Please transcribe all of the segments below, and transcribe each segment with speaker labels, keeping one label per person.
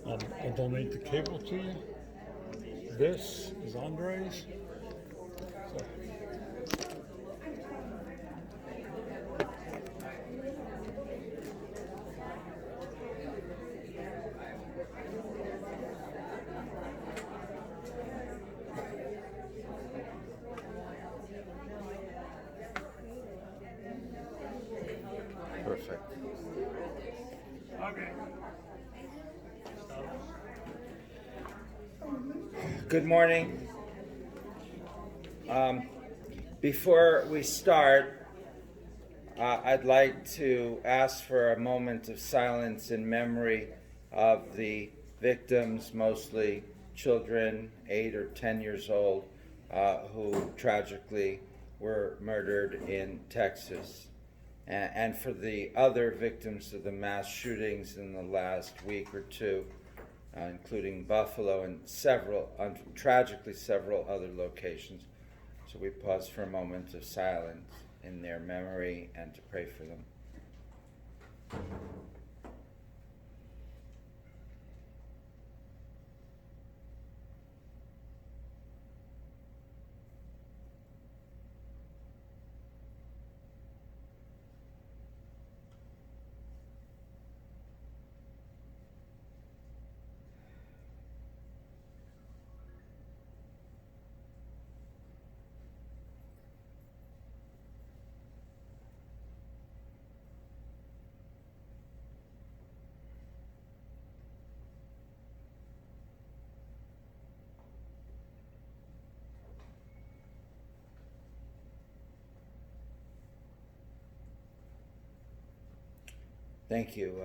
Speaker 1: I'll donate the cable to you. This is Andre's. So,
Speaker 2: Perfect.
Speaker 1: okay.
Speaker 2: Good morning. Before we start, I'd like to ask for a moment of silence in memory of the victims, mostly children, 8 or 10 years old, who tragically were murdered in Texas, and for the other victims of the mass shootings in the last week or two, including Buffalo and tragically several other locations. So we pause for a moment of silence in their memory and to pray for them. Thank you.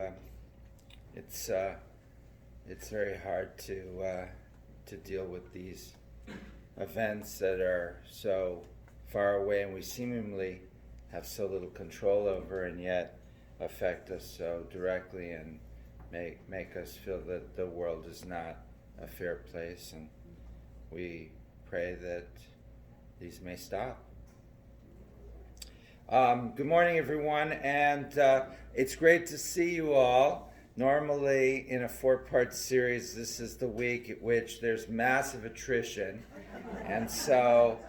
Speaker 2: It's very hard to deal with these events that are so far away and we seemingly have so little control over, and yet affect us so directly and make us feel that the world is not a fair place. And we pray that these may stop. Good morning, everyone, and it's great to see you all. Normally, in a 4-part series, this is the week at which there's massive attrition, and so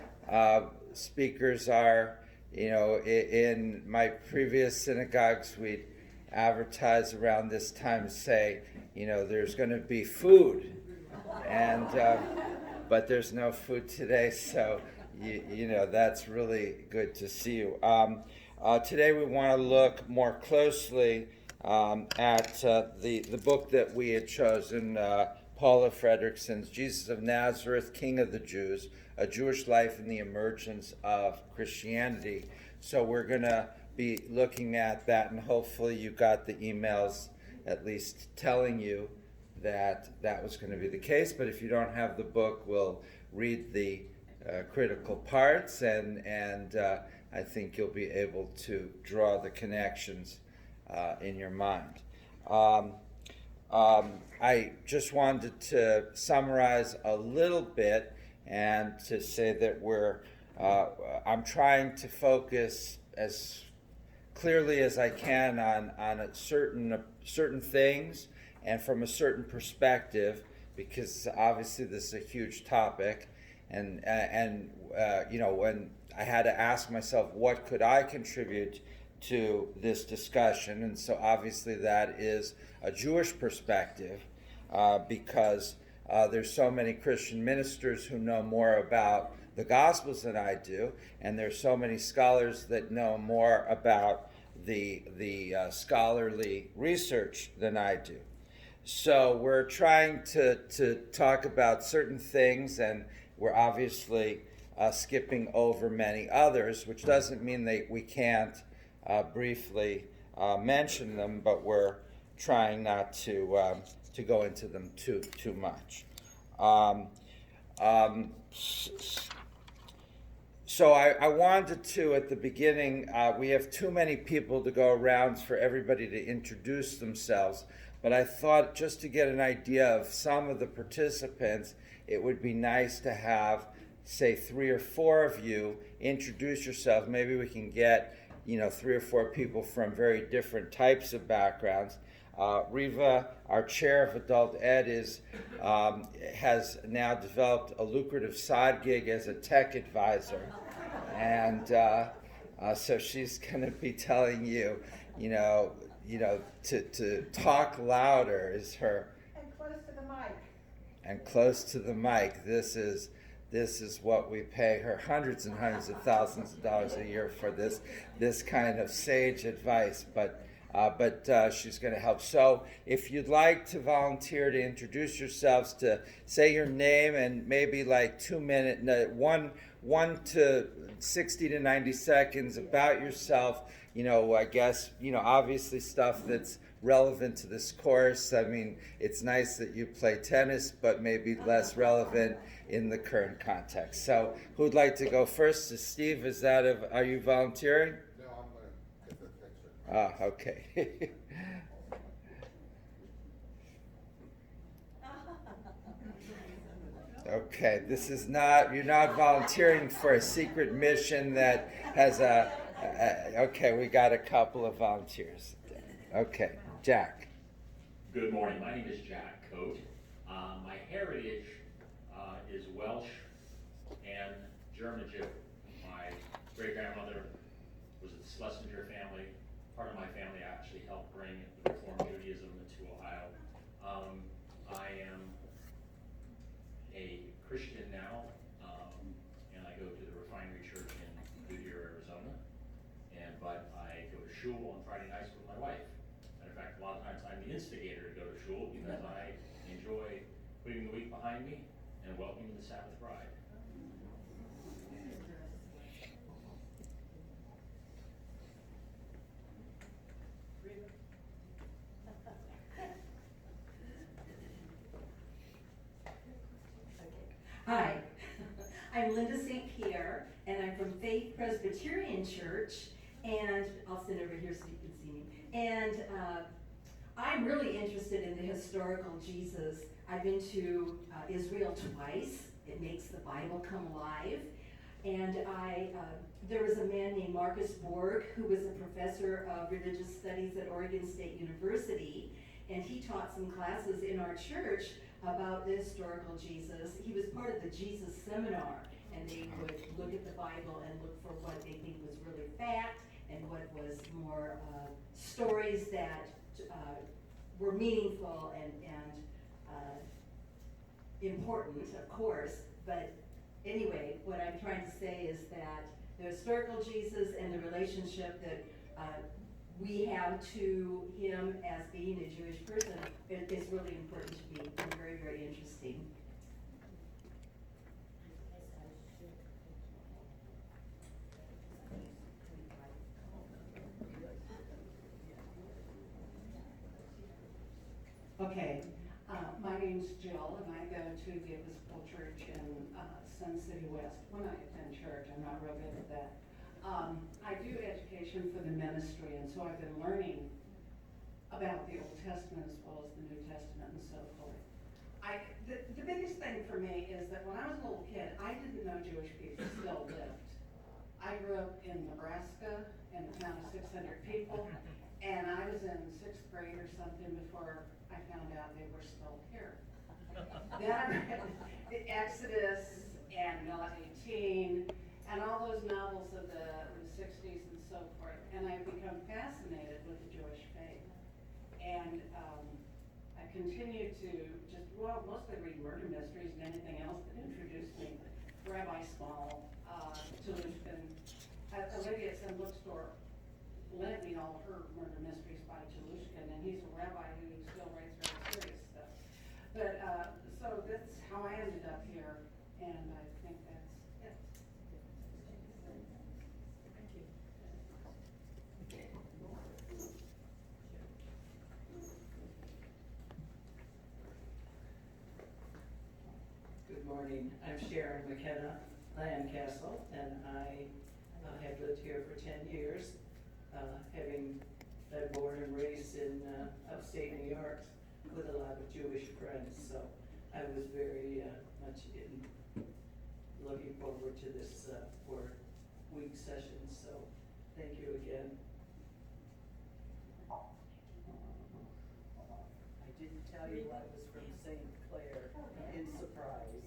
Speaker 2: speakers are, in my previous synagogues, we'd advertise around this time, say, there's going to be food, and but there's no food today, so that's really good to see you. Today we want to look more closely at the book that we had chosen, Paula Fredrickson's Jesus of Nazareth, King of the Jews, A Jewish Life in the Emergence of Christianity. So we're going to be looking at that, and hopefully you got the emails at least telling you that that was going to be the case. But if you don't have the book, we'll read the critical parts, and I think you'll be able to draw the connections in your mind. I just wanted to summarize a little bit and to say that I'm trying to focus as clearly as I can on certain things and from a certain perspective, because obviously this is a huge topic. And when I had to ask myself, what could I contribute to this discussion? And so obviously that is a Jewish perspective, because there's so many Christian ministers who know more about the Gospels than I do, and there's so many scholars that know more about the scholarly research than I do. So we're trying to talk about certain things, and we're obviously skipping over many others, which doesn't mean that we can't briefly mention them, but we're trying not to go into them too much. So I wanted to, at the beginning, we have too many people to go around for everybody to introduce themselves, but I thought just to get an idea of some of the participants, it would be nice to have, say, 3 or 4 of you introduce yourself. Maybe we can get 3 or 4 people from very different types of backgrounds. Riva, our chair of adult ed, has now developed a lucrative side gig as a tech advisor, and so she's going to be telling you, to talk louder is her.
Speaker 3: And close to the mic.
Speaker 2: And close to the mic. This is what we pay her, hundreds and hundreds of thousands of dollars a year for this kind of sage advice. But she's going to help. So if you'd like to volunteer to introduce yourselves, to say your name and maybe like 2 minutes, one to 60 to 90 seconds about yourself. I guess, obviously stuff that's relevant to this course. I mean, it's nice that you play tennis, but maybe less relevant in the current context. So who'd like to go first? Steve, are you volunteering?
Speaker 4: No, I'm going to get the picture.
Speaker 2: Okay. Okay, you're not volunteering for a secret mission that has okay, we got a couple of volunteers. Okay, Jack.
Speaker 5: Good morning, my name is Jack Coate. My heritage is Welsh and German Jew. My great-grandmother was a Schlesinger family. Part of my family actually helped bring the Reformed Judaism to Ohio. I am a Christian now, and I go to the Refinery Church in Goodyear, Arizona. But I go to shul on Friday nights with my wife. Matter of fact, a lot of times I'm the instigator to go to shul because I enjoy putting the week behind me and welcoming the Sabbath bride.
Speaker 3: Hi, I'm Linda St. Pierre, and I'm from Faith Presbyterian Church, and I'll sit over here so you can see me. And I'm really interested in the historical Jesus. I've been to Israel twice. It makes the Bible come alive. And there was a man named Marcus Borg who was a professor of religious studies at Oregon State University, and he taught some classes in our church about the historical Jesus. He was part of the Jesus Seminar, and they would look at the Bible and look for what they think was really fact and what was more stories that were meaningful and important, of course. But anyway, what I'm trying to say is that the historical Jesus and the relationship that we have to him as being a Jewish person is really important to me and very, very interesting.
Speaker 6: Okay, my name's Jill, and I go to the Episcopal Church in Sun City West. When I attend church, I'm not real good at that. I do education for the ministry, and so I've been learning about the Old Testament as well as the New Testament and so forth. The biggest thing for me is that when I was a little kid, I didn't know Jewish people still lived. I grew up in Nebraska in a town of 600 people, and I was in 6th grade or something before I found out they were still here. Then I read Exodus and Lot 18 and all those novels of the 60s and so forth, and I've become fascinated with the Jewish faith. And I continue to mostly read murder mysteries and anything else that introduced me. Rabbi Small, Toulouskin, a lady at some bookstore lent me all her murder mysteries by Toulouskin, and he's a rabbi who still writes very serious stuff. But so that's how I ended up here, and I think that's it.
Speaker 3: Thank you.
Speaker 7: Good morning. I'm Sharon McKenna Landcastle, and I have lived here for 10 years, having been born and raised in upstate New York with a lot of Jewish friends. So I was very much looking forward to this 4-week session. So Thank you again. I didn't tell you I was from St. Clair in surprise.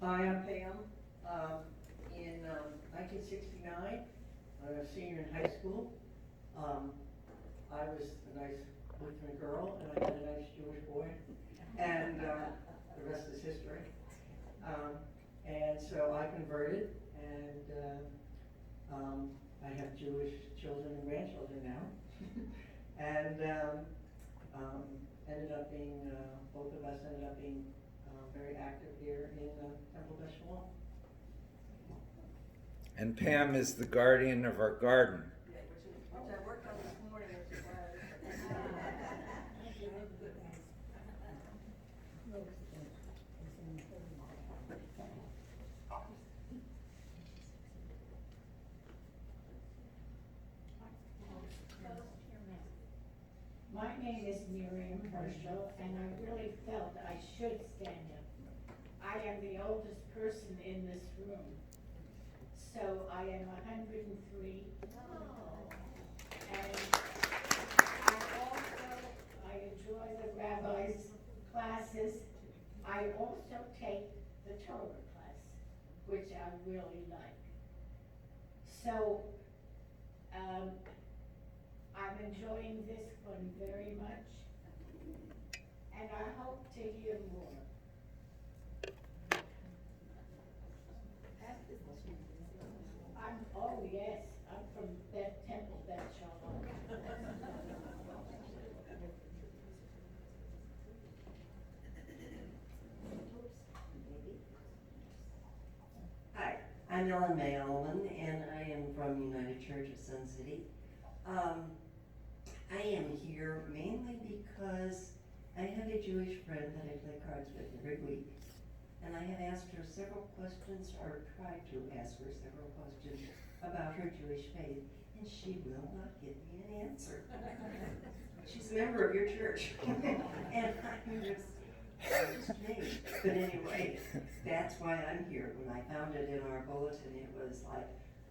Speaker 8: Hi, I'm Pam. In 1969, I was a senior in high school. I was a nice Lutheran girl, and I had a nice Jewish boy, and the rest is history. And so I converted, and I have Jewish children and grandchildren now, and ended up being, both of us ended up being very active here in Temple Beth Shalom.
Speaker 2: And Pam is the guardian of our garden.
Speaker 8: Yeah, which I worked on this morning, which is
Speaker 9: My name is Miriam Herschel, and I really felt I should stand up. I am the oldest person in this room, so I am 103. And I enjoy the rabbi's classes. I also take the Torah class, which I really like. So, I'm enjoying this one very much, and I hope to hear more. Oh yes, I'm from that Temple, that Shalom.
Speaker 8: Hi, I'm Ellen May Ullman, and I am from United Church of Sun City. I am here mainly because I have a Jewish friend that I play cards with every week, and I have asked her several questions, or tried to ask her several questions about her Jewish faith, and she will not give me an answer. She's a member of your church, and I'm just me. But anyway, that's why I'm here. When I found it in our bulletin, it was like,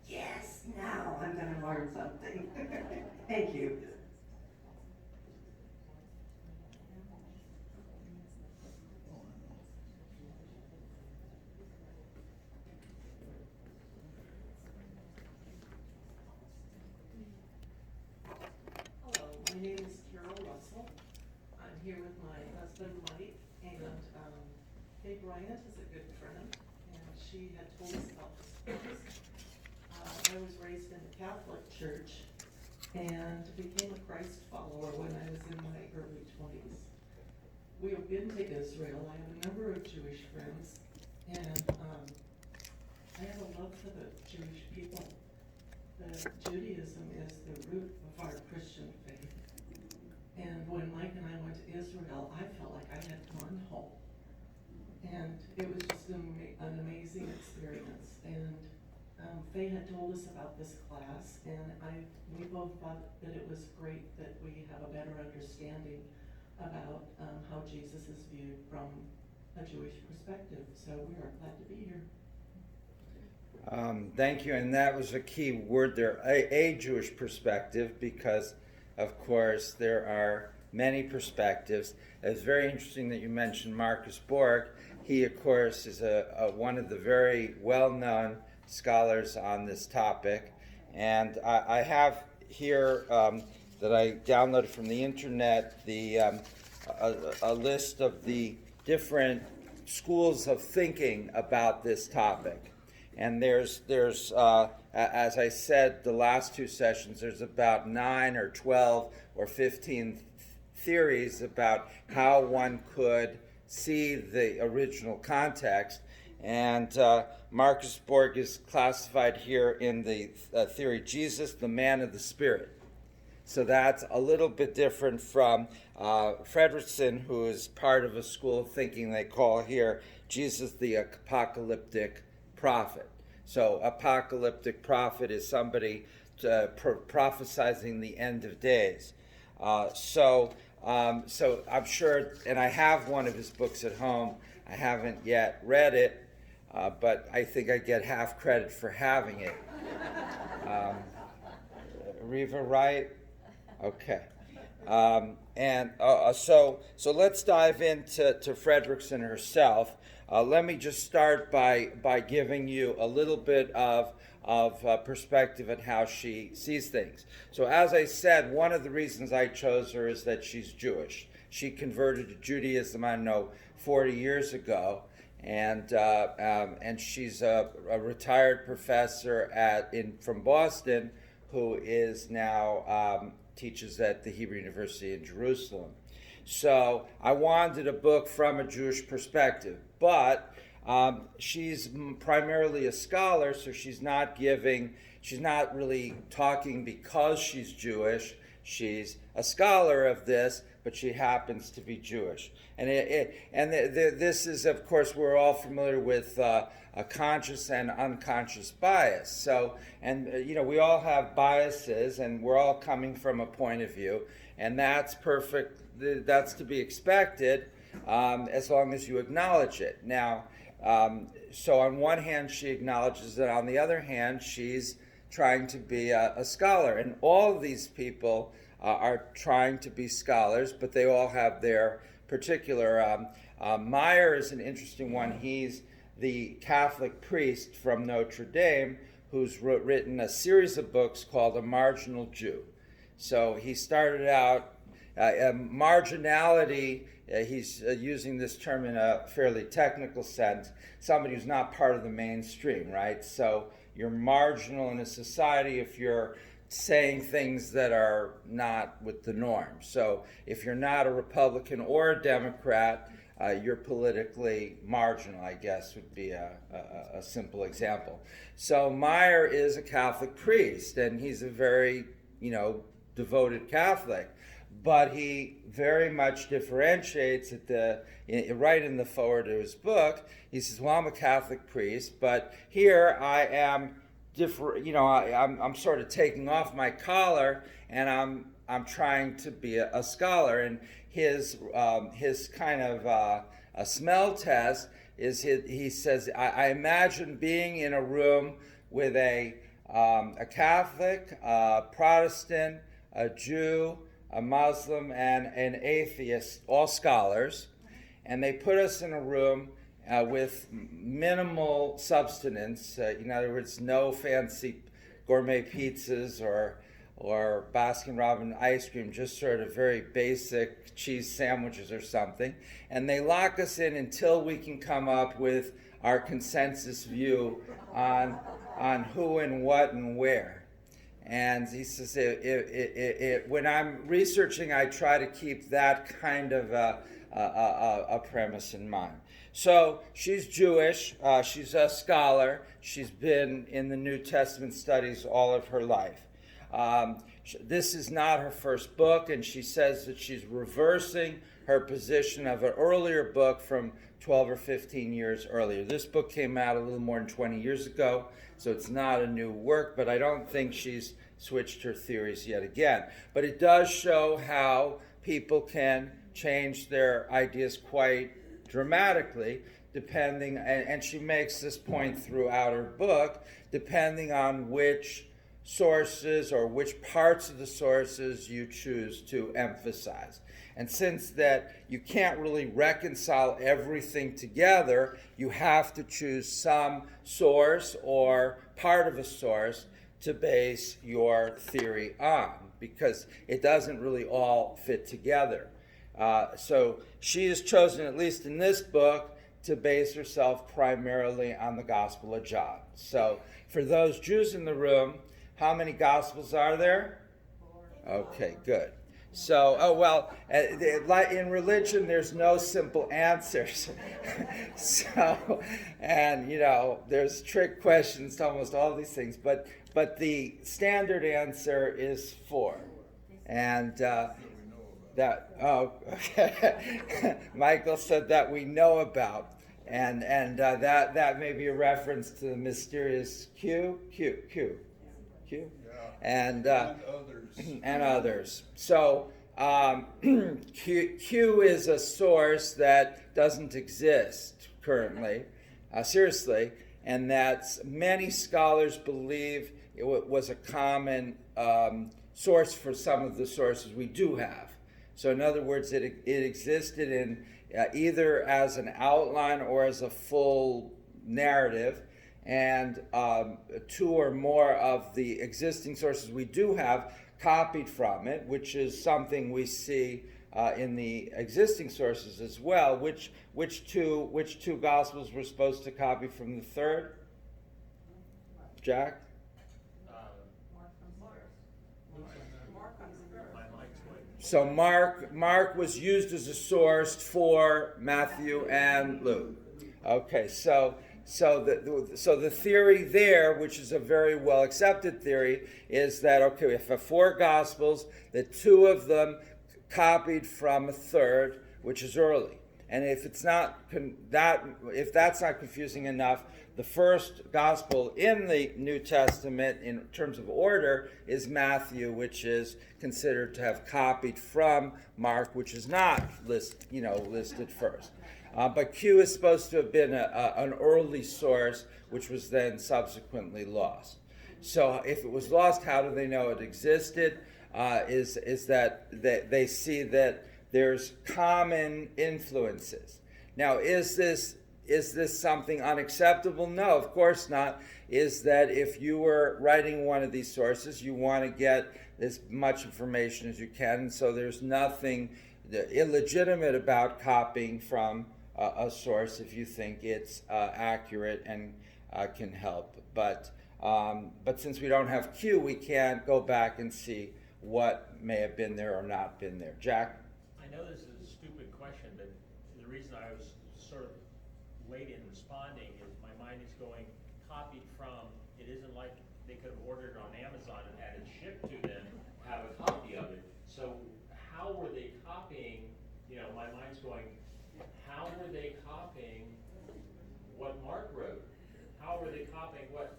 Speaker 8: yes, now I'm going to learn something. Thank you.
Speaker 10: Hello, my name is Carol Russell. I'm here with my husband Mike, and Kay Bryant is a good friend, and she had told us about this place. I was raised in the Catholic Church and became a Christ follower when I was in my early 20s. We have been to Israel. I have a number of Jewish friends, and I have a love for the Jewish people. Judaism is the root of our Christian faith. And when Mike and I went to Israel, I felt like I had gone home. And it was just an amazing experience. And Faye had told us about this class, and we both thought that it was great that we have a better understanding about how Jesus is viewed from a Jewish perspective. So we are glad to be here.
Speaker 2: Thank you, and that was a key word there, a Jewish perspective, because of course there are many perspectives. It's very interesting that you mentioned Marcus Borg. He, of course, is one of the very well-known scholars on this topic, and I have here that I downloaded from the internet a list of the different schools of thinking about this topic. And there's as I said, the last two sessions, there's about 9 or 12 or 15 theories about how one could see the original context. And Marcus Borg is classified here in the theory Jesus, the man of the Spirit. So that's a little bit different from Fredrickson, who is part of a school of thinking they call here Jesus, the apocalyptic prophet. So apocalyptic prophet is somebody prophesizing the end of days. So I'm sure, and I have one of his books at home. I haven't yet read it, but I think I get half credit for having it. Reva, right? Okay. So let's dive into Fredrickson herself. Let me just start by giving you a little bit of perspective on how she sees things. So as I said, one of the reasons I chose her is that she's Jewish. She converted to Judaism, I know, 40 years ago, and she's a retired professor from Boston, who is now teaches at the Hebrew University in Jerusalem. So I wanted a book from a Jewish perspective, but she's primarily a scholar, so she's not really talking because she's Jewish. She's a scholar of this, but she happens to be Jewish. And this is, of course, we're all familiar with a conscious and unconscious bias. So, we all have biases, and we're all coming from a point of view, and that's perfect. That's to be expected, as long as you acknowledge it. Now, so on one hand, she acknowledges it. On the other hand, she's trying to be a scholar. And all of these people are trying to be scholars, but they all have their particular... Meyer is an interesting one. He's the Catholic priest from Notre Dame who's written a series of books called A Marginal Jew. So he started out... marginality, he's using this term in a fairly technical sense, somebody who's not part of the mainstream, right? So you're marginal in a society if you're saying things that are not with the norm. So if you're not a Republican or a Democrat, you're politically marginal, I guess, would be a simple example. So Meyer is a Catholic priest, and he's a very, devoted Catholic. But he very much differentiates right in the foreword of his book. He says, well, I'm a Catholic priest, but here I am I'm sort of taking off my collar, and I'm trying to be a scholar. And his kind of a smell test is he says, I imagine being in a room with a Catholic, a Protestant, a Jew, a Muslim, and an atheist, all scholars, and they put us in a room with minimal substance. In other words, no fancy gourmet pizzas or Baskin-Robbins ice cream, just sort of very basic cheese sandwiches or something. And they lock us in until we can come up with our consensus view on who and what and where. And he says, when I'm researching, I try to keep that kind of a premise in mind. So she's Jewish, she's a scholar, she's been in the New Testament studies all of her life. This is not her first book, and she says that she's reversing her position of an earlier book from 12 or 15 years earlier. This book came out a little more than 20 years ago, so it's not a new work, but I don't think she's switched her theories yet again. But it does show how people can change their ideas quite dramatically, depending, and she makes this point throughout her book, depending on which sources or which parts of the sources you choose to emphasize. And since that you can't really reconcile everything together, you have to choose some source or part of a source to base your theory on, because it doesn't really all fit together. So she has chosen, at least in this book, to base herself primarily on the Gospel of John. So for those Jews in the room, how many Gospels are there? 4. Okay, good. So, in religion, there's no simple answers. So, and, there's trick questions to almost all these things. But the standard answer is 4. And okay. Michael said that we know about. And that may be a reference to the mysterious Q. And others. So Q is a source that doesn't exist currently. seriously, and that many scholars believe it was a common source for some of the sources we do have. So in other words, it existed in either as an outline or as a full narrative, and two or more of the existing sources we do have copied from it, which is something we see in the existing sources as well. Which two gospels were supposed to copy from the third? Jack? So Mark was used as a source for Matthew and Luke. Okay, so the theory there, which is a very well accepted theory, is that okay, if we have four gospels, that two of them copied from a third, which is early. And if it's not if that's not confusing enough, the first gospel in the New Testament in terms of order is Matthew, which is considered to have copied from Mark, which is not listed first. But Q is supposed to have been an early source, which was then subsequently lost. So if it was lost, how do they know it existed? Is that they see that there's common influences. Now, is this something unacceptable? No, of course not. Is that if you were writing one of these sources, you want to get as much information as you can, and so there's nothing illegitimate about copying from a source if you think it's accurate and can help. But since we don't have Q, we can't go back and see what may have been there or not been there. Jack?
Speaker 5: I know this is a stupid question, but the reason I was sort of late in responding is my mind is going copied from. It isn't like they could have ordered it on Amazon and had it shipped to them, have a copy of it. So how were they copying? My mind's going, how were they copying what Mark wrote? How were they copying what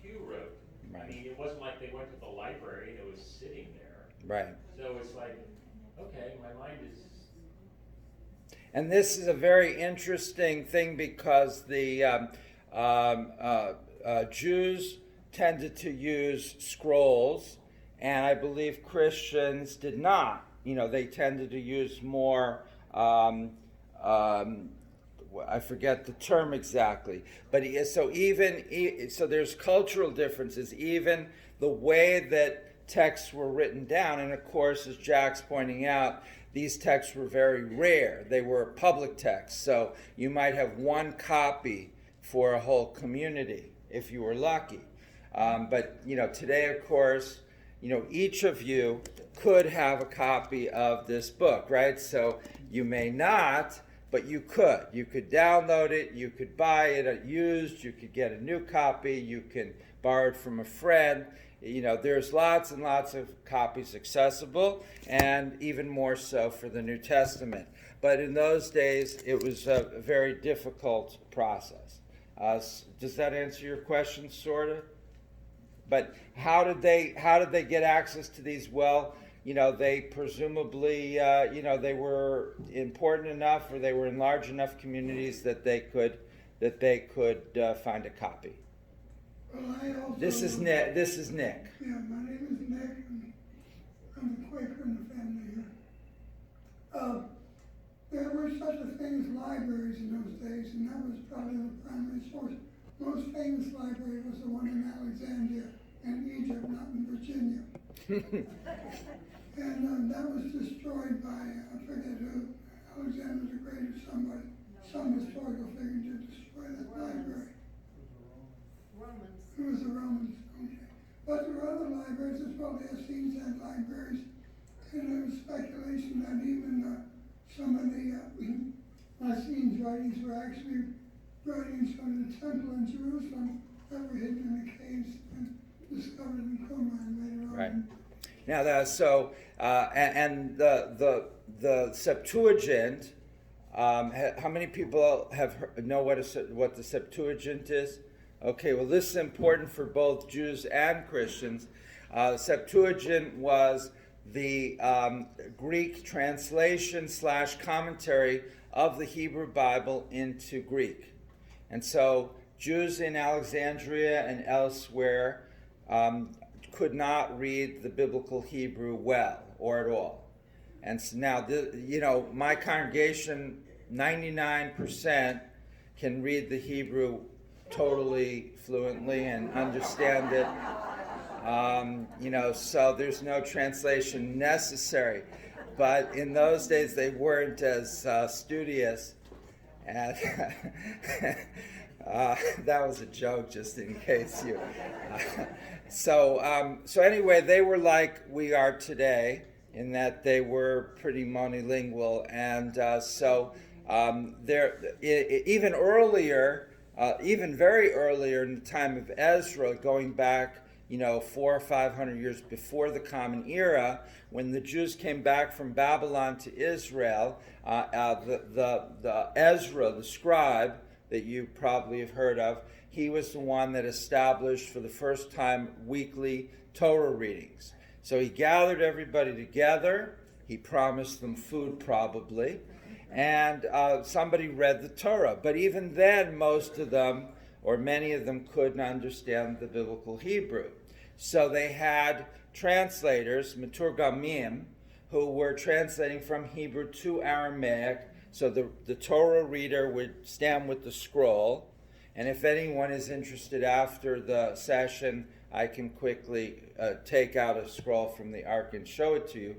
Speaker 5: Hugh wrote?
Speaker 2: Right.
Speaker 5: I mean, it wasn't like they went to the library and it was sitting there.
Speaker 2: Right.
Speaker 5: So it's like, okay, my mind is...
Speaker 2: And this is a very interesting thing because the Jews tended to use scrolls, and I believe Christians did not. They tended to use more, I forget the term exactly, but so there's cultural differences, even the way that texts were written down. And of course, as Jack's pointing out, these texts were very rare. They were public texts, so you might have one copy for a whole community if you were lucky. But today, of course, each of you could have a copy of this book, right? So you may not, but you could. You could download it, you could buy it used, you could get a new copy, you can borrow it from a friend. There's lots and lots of copies accessible, and even more so for the New Testament. But in those days, it was a very difficult process. Does that answer your question, sort of? But how did they get access to these? Well, they presumably, they were important enough, or they were in large enough communities that they could find a copy.
Speaker 11: Well,
Speaker 2: This is Nick.
Speaker 11: Yeah, my name is Nick, and I'm the Quaker in the family here. There were such a thing as libraries in those days, and that was probably the primary source. Most famous library was the one in Alexandria in Egypt, not in Virginia. And that was destroyed by, I forget who, Alexander the Great or somebody, some historical figure to destroy that library. It was the Romans, okay. But there were other libraries as well. The Essenes had libraries, and there was speculation that even some of the Essenes writings were actually writings from the temple in Jerusalem that were hidden in the caves and discovered in Qumran later on.
Speaker 2: Right. Now and the Septuagint. How many people know what the Septuagint is? Okay, well, this is important for both Jews and Christians. Septuagint was the Greek translation / commentary of the Hebrew Bible into Greek. And so Jews in Alexandria and elsewhere could not read the biblical Hebrew well or at all. And so now, my congregation, 99% can read the Hebrew totally fluently and understand it. So there's no translation necessary. But in those days, they weren't as studious. And that was a joke, just in case you. So anyway, they were like we are today, in that they were pretty monolingual, and even earlier, even very earlier in the time of Ezra, going back 400 or 500 years before the Common Era, when the Jews came back from Babylon to Israel, the Ezra, the scribe that you probably have heard of, he was the one that established for the first time weekly Torah readings. So he gathered everybody together. He promised them food, probably, and somebody read the Torah. But even then, most of them, or many of them, couldn't understand the biblical Hebrew. So they had translators, Meturgamim, who were translating from Hebrew to Aramaic. So the Torah reader would stand with the scroll. And if anyone is interested after the session, I can quickly take out a scroll from the Ark and show it to you.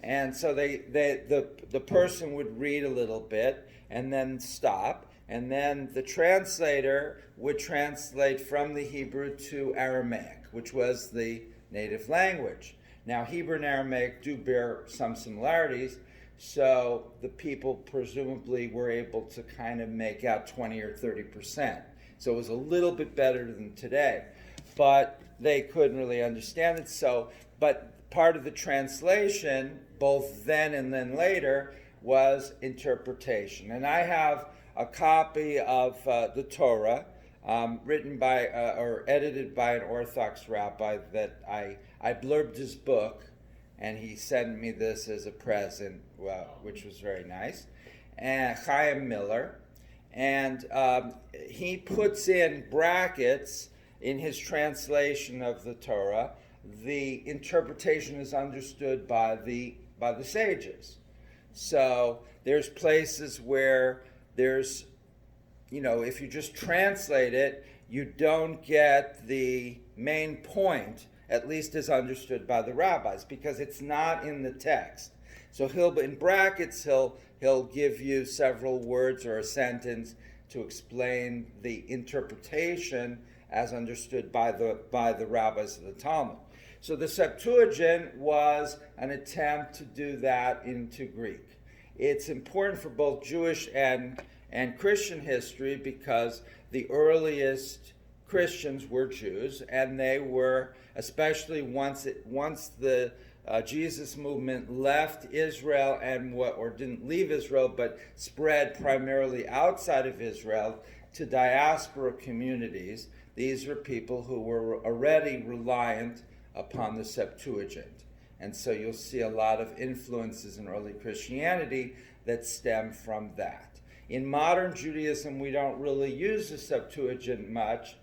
Speaker 2: And so the person would read a little bit and then stop. And then the translator would translate from the Hebrew to Aramaic, which was the native language. Now, Hebrew and Aramaic do bear some similarities, so the people presumably were able to kind of make out 20 or 30%. So it was a little bit better than today, but they couldn't really understand it. But part of the translation, both then and then later, was interpretation. And I have a copy of the Torah, written by or edited by an Orthodox rabbi that I blurbed his book, and he sent me this as a present, which was very nice. And Chaim Miller, and he puts in brackets in his translation of the Torah. The interpretation is understood by the sages. So there's places where there's, if you just translate it, you don't get the main point, at least as understood by the rabbis, because it's not in the text. So in brackets, he'll give you several words or a sentence to explain the interpretation as understood by the rabbis of the Talmud. So the Septuagint was an attempt to do that into Greek. It's important for both Jewish and Christian history because the earliest Christians were Jews, and they were, especially once the Jesus movement left Israel or didn't leave Israel, but spread primarily outside of Israel to diaspora communities. These are people who were already reliant upon the Septuagint. And so you'll see a lot of influences in early Christianity that stem from that. In modern Judaism, we don't really use the Septuagint much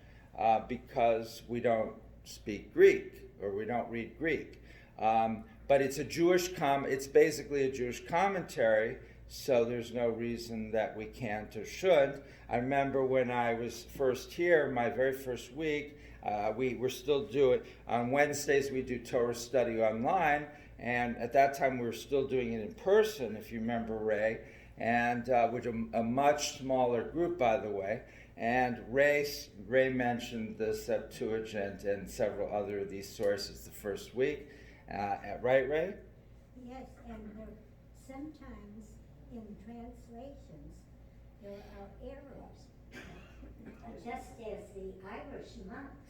Speaker 2: because we don't speak Greek, or we don't read Greek. But it's it's basically a Jewish commentary, so there's no reason that we can't or shouldn't. I remember when I was first here, my very first week, we were still doing, on Wednesdays we do Torah study online, and at that time we were still doing it in person, if you remember, Ray, and with a much smaller group, by the way. And Ray mentioned the Septuagint and several other of these sources the first week. Right, Ray?
Speaker 9: Yes, and sometimes in translations there are errors. Just as the Irish monks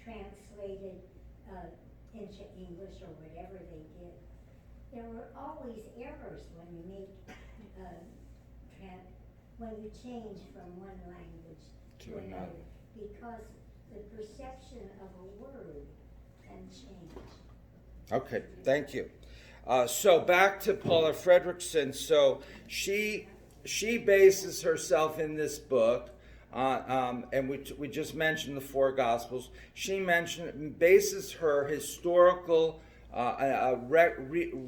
Speaker 9: translated into English or whatever they did, there were always errors when you make when you change from one language to another, because the perception of a word can change.
Speaker 2: Okay, thank you. So back to Paula Fredrickson. So she bases herself in this book and we just mentioned the four Gospels. She bases her historical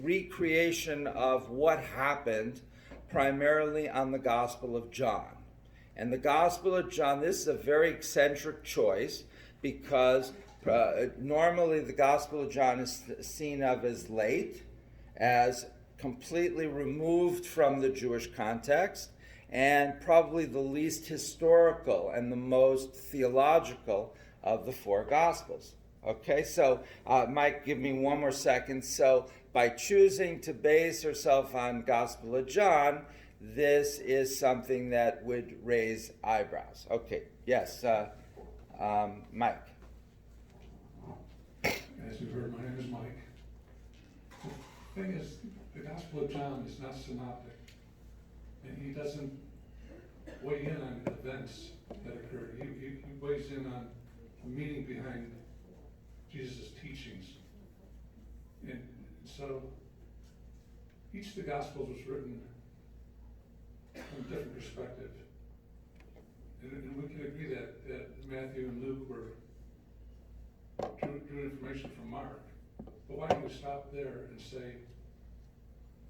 Speaker 2: recreation of what happened primarily on the Gospel of John. And the Gospel of John, this is a very eccentric choice because normally the Gospel of John is seen of as late, as completely removed from the Jewish context, and probably the least historical and the most theological of the four Gospels. Okay, so Mike, give me one more second. So by choosing to base herself on Gospel of John, this is something that would raise eyebrows. Okay, yes, Mike.
Speaker 12: As you heard, my name is Mike. The thing is, the Gospel of John is not synoptic, and he doesn't weigh in on events that occurred. He weighs in on the meaning behind Jesus' teachings. And so each of the Gospels was written from a different perspective. And we can agree that Matthew and Luke drew information from Mark. But why don't we stop there and say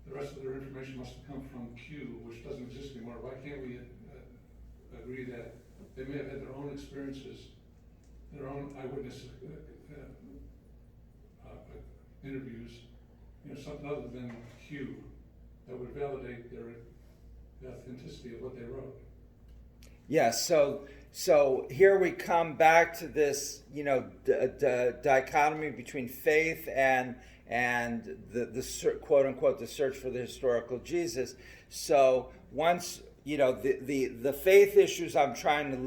Speaker 12: the rest of their information must have come from Q, which doesn't exist anymore? Why can't we agree that they may have had their own experiences, their own eyewitness interviews, something other than Q that would validate the authenticity of what they wrote?
Speaker 2: Yes, so here we come back to this, dichotomy between faith and the quote unquote the search for the historical Jesus. So once the faith issues I'm trying to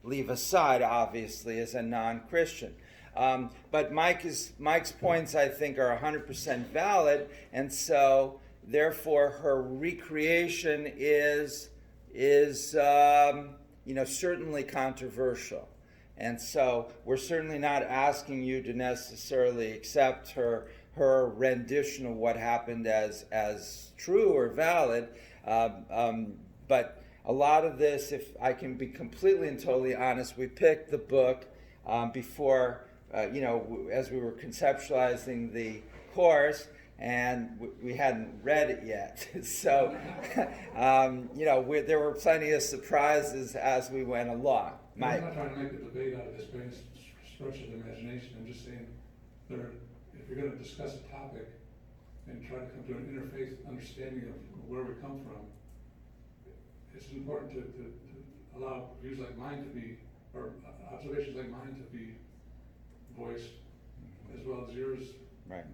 Speaker 2: leave aside, obviously, as a non-Christian. But Mike's points, I think, are 100% valid, and so therefore her recreation is certainly controversial. And so we're certainly not asking you to necessarily accept her rendition of what happened as true or valid. But a lot of this, if I can be completely and totally honest, we picked the book before, as we were conceptualizing the course, and we hadn't read it yet. So, there were plenty of surprises as we went along. Mike?
Speaker 12: I'm not trying to make a debate out of this by any stretch of the imagination. I'm just saying, if you're going to discuss a topic and try to come to an interfaith understanding of where we come from, it's important to allow views like mine to be, or observations like mine to be voiced, as well as yours.
Speaker 2: Right.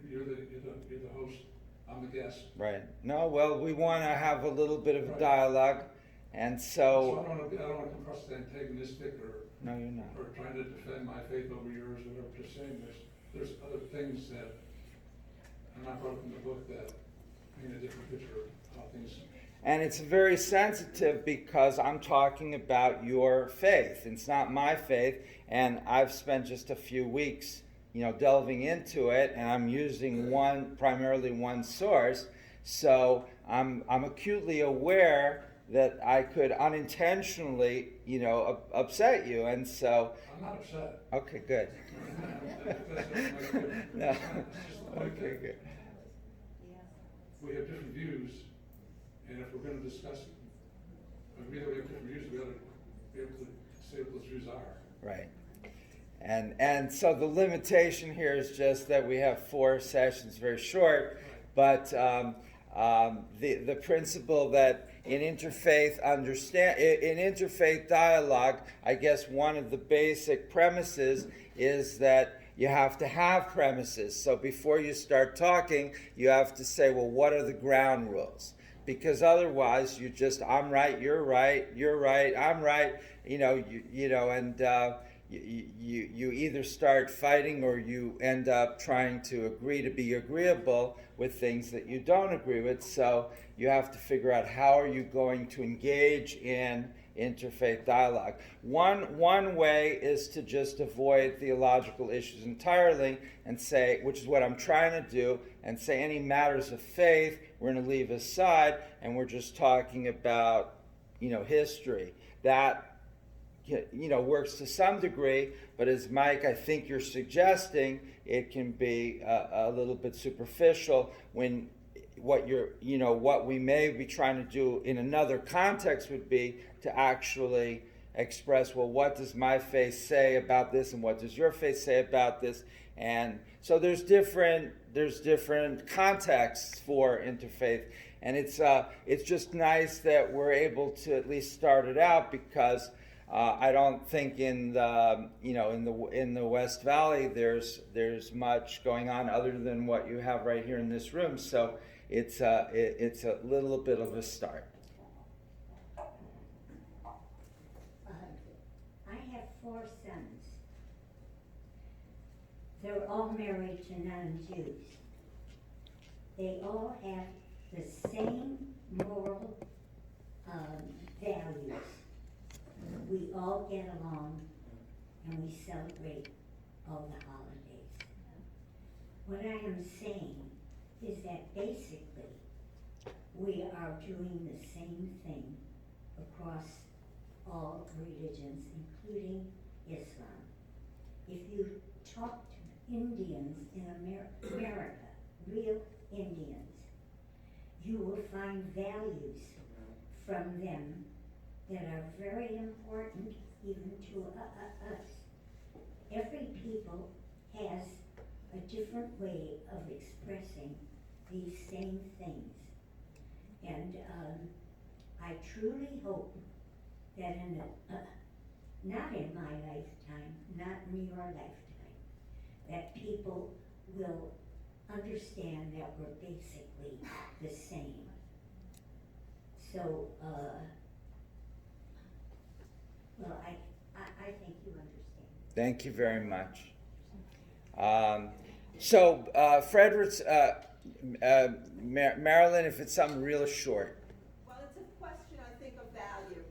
Speaker 12: You're the host. I'm the guest.
Speaker 2: Right. No, well, we want to have a little bit of a dialogue, and so.
Speaker 12: I don't want to come across as antagonistic or.
Speaker 2: No, you're not.
Speaker 12: Or trying to defend my faith over yours, or whatever. Just saying, there's other things that are not brought up in the book that paint a different picture of how things.
Speaker 2: And it's very sensitive because I'm talking about your faith. It's not my faith, and I've spent just a few weeks delving into it, and I'm using primarily one source. So I'm acutely aware that I could unintentionally, upset you, and so.
Speaker 12: I'm not upset.
Speaker 2: Okay, good. No. Okay, good.
Speaker 12: We have different views, and if we're going to discuss it, agree that we have different views, we ought to be able to say what those views are.
Speaker 2: Right. And so the limitation here is just that we have 4 sessions, very short, but the principle that in interfaith dialogue, I guess one of the basic premises is that you have to have premises. So before you start talking, you have to say, well, what are the ground rules? Because otherwise, I'm right, you're right, I'm right, you either start fighting or you end up trying to agree to be agreeable with things that you don't agree with. So you have to figure out how are you going to engage in interfaith dialogue. One way is to just avoid theological issues entirely and say, which is what I'm trying to do, and say any matters of faith we're going to leave aside and we're just talking about history. that works to some degree, but as Mike, I think you're suggesting, it can be a little bit superficial when what we may be trying to do in another context would be to actually express, well, what does my faith say about this, and what does your faith say about this? And so there's different contexts for interfaith, and it's just nice that we're able to at least start it out, because I don't think in the West Valley there's much going on other than what you have right here in this room. So it's a little bit of a start.
Speaker 9: I have 4 sons. They're all married to non-Jews. They all have the same moral values. We all get along and we celebrate all the holidays. What I am saying is that basically we are doing the same thing across all religions, including Islam. If you talk to Indians in America, real Indians, you will find values from them that are very important even to us. Every people has a different way of expressing these same things. And I truly hope that not in my lifetime, not in your lifetime, that people will understand that we're basically the same. So, well, I think you understand.
Speaker 2: Thank you very much. Frederick's, Marilyn, if it's something real short.
Speaker 13: Well, it's a question, I think, of value.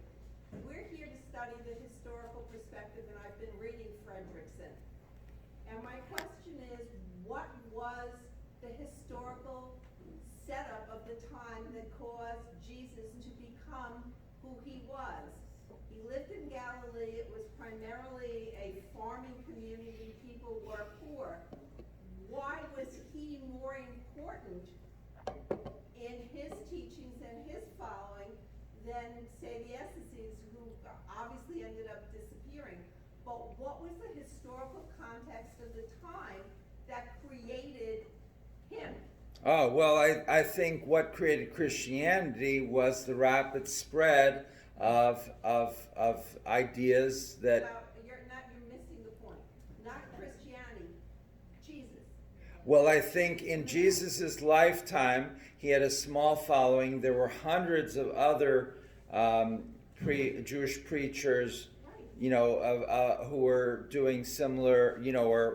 Speaker 13: We're here to study the historical perspective, and I've been reading Fredrickson. And my question is, what was the historical setup of the time that caused Jesus to become who he was? He lived in Galilee. It was primarily a farming community. People were poor. Why was he more important in his teachings and his following than, say, the Essenes, who obviously ended up disappearing? But what was the historical context of the time that created him?
Speaker 2: Oh, well, I think what created Christianity was the rapid spread of ideas that...
Speaker 13: Well, you're missing the point. Not Christianity, Jesus.
Speaker 2: Well, I think in Jesus' lifetime, he had a small following. There were hundreds of other Jewish preachers, who were doing similar,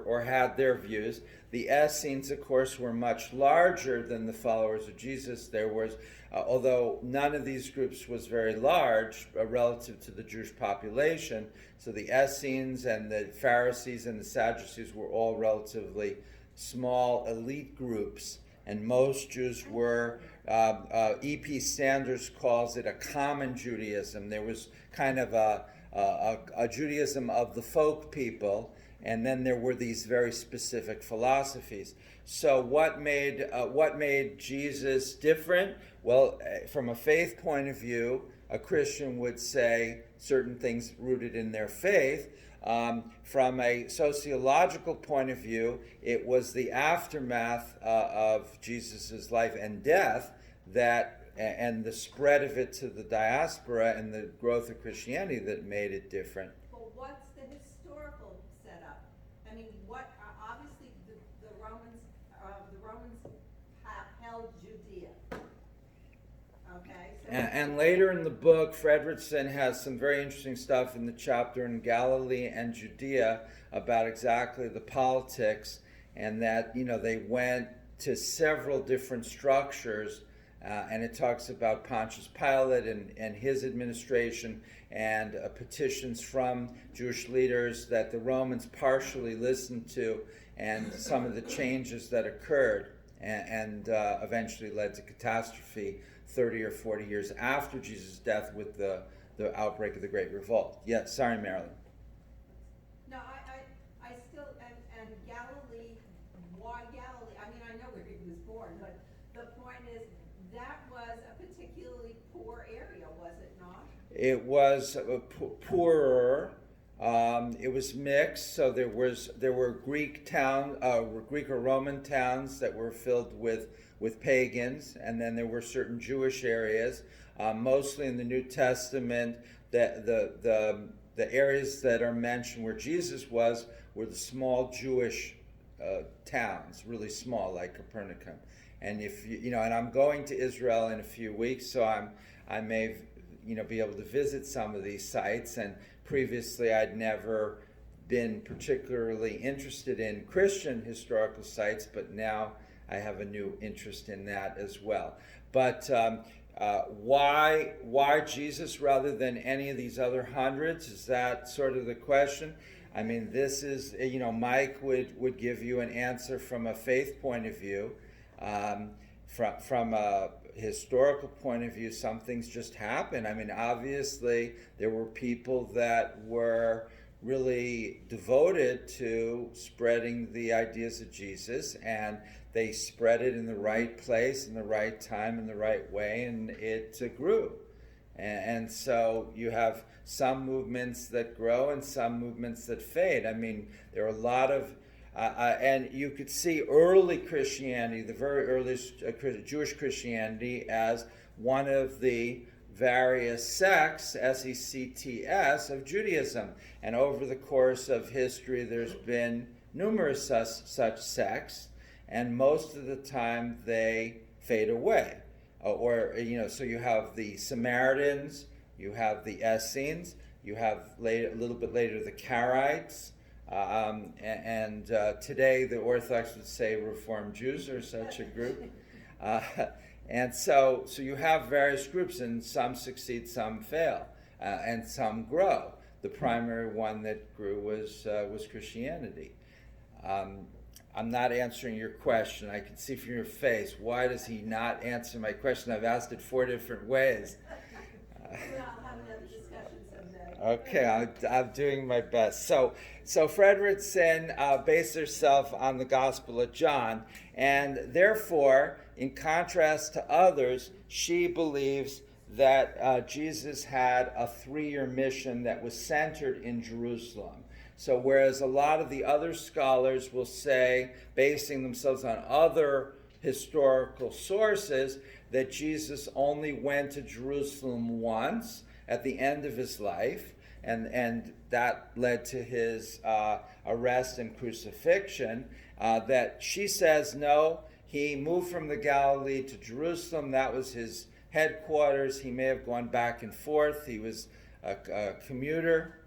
Speaker 2: or had their views. The Essenes, of course, were much larger than the followers of Jesus. There was, although none of these groups was very large relative to the Jewish population, so the Essenes and the Pharisees and the Sadducees were all relatively small elite groups, and most Jews were, E.P. Sanders calls it a common Judaism. There was kind of a Judaism of the folk people, and then there were these very specific philosophies. So what made Jesus different? Well, from a faith point of view, a Christian would say certain things rooted in their faith. From a sociological point of view, it was the aftermath of Jesus' life and death and the spread of it to the diaspora and the growth of Christianity that made it different.
Speaker 13: But what's the historical setup? I mean, obviously the Romans held Judea. Okay. So
Speaker 2: And later in the book, Fredrickson has some very interesting stuff in the chapter in Galilee and Judea about exactly the politics, and that they went to several different structures. And it talks about Pontius Pilate and his administration, and petitions from Jewish leaders that the Romans partially listened to, and some of the changes that occurred and eventually led to catastrophe 30 or 40 years after Jesus' death with the the outbreak of the Great Revolt. Yes, sorry, Marilyn.
Speaker 13: No, I still, and Galilee, why Galilee? I mean, I know where he was born, but the point is, that was a particularly poor area, was it not?
Speaker 2: It was poorer. It was mixed, so there were Greek or Roman towns that were filled with pagans, and then there were certain Jewish areas. Mostly in the New Testament, the areas that are mentioned where Jesus were the small Jewish towns, really small, like Capernaum. And if and I'm going to Israel in a few weeks, so I may be able to visit some of these sites. And previously, I'd never been particularly interested in Christian historical sites, but now I have a new interest in that as well. But why Jesus rather than any of these other hundreds? Is that sort of the question? I mean, this is, Mike would give you an answer from a faith point of view. From a historical point of view, some things just happen. I mean, obviously, there were people that were really devoted to spreading the ideas of Jesus, and they spread it in the right place, in the right time, in the right way, and it grew. And so you have some movements that grow and some movements that fade. I mean, there are a lot of and you could see early Christianity, the very earliest Jewish Christianity, as one of the various sects, S-E-C-T-S, of Judaism. And over the course of history, there's been numerous such sects, and most of the time they fade away. So you have the Samaritans, you have the Essenes, you have a little bit later the Karaites, and today the Orthodox would say Reformed Jews are such a group. And so you have various groups, and some succeed, some fail, and some grow. The primary one that grew was Christianity. I'm not answering your question. I can see from your face, why does he not answer my question? I've asked it 4 different ways.
Speaker 13: Well, I'll have another discussion someday.
Speaker 2: Okay, I'm doing my best. So Fredrickson based herself on the Gospel of John, and therefore, in contrast to others, she believes that Jesus had a 3-year mission that was centered in Jerusalem. So whereas a lot of the other scholars will say, basing themselves on other historical sources, that Jesus only went to Jerusalem once at the end of his life, and that led to his arrest and crucifixion, that she says, no, he moved from the Galilee to Jerusalem. That was his headquarters. He may have gone back and forth. He was a commuter.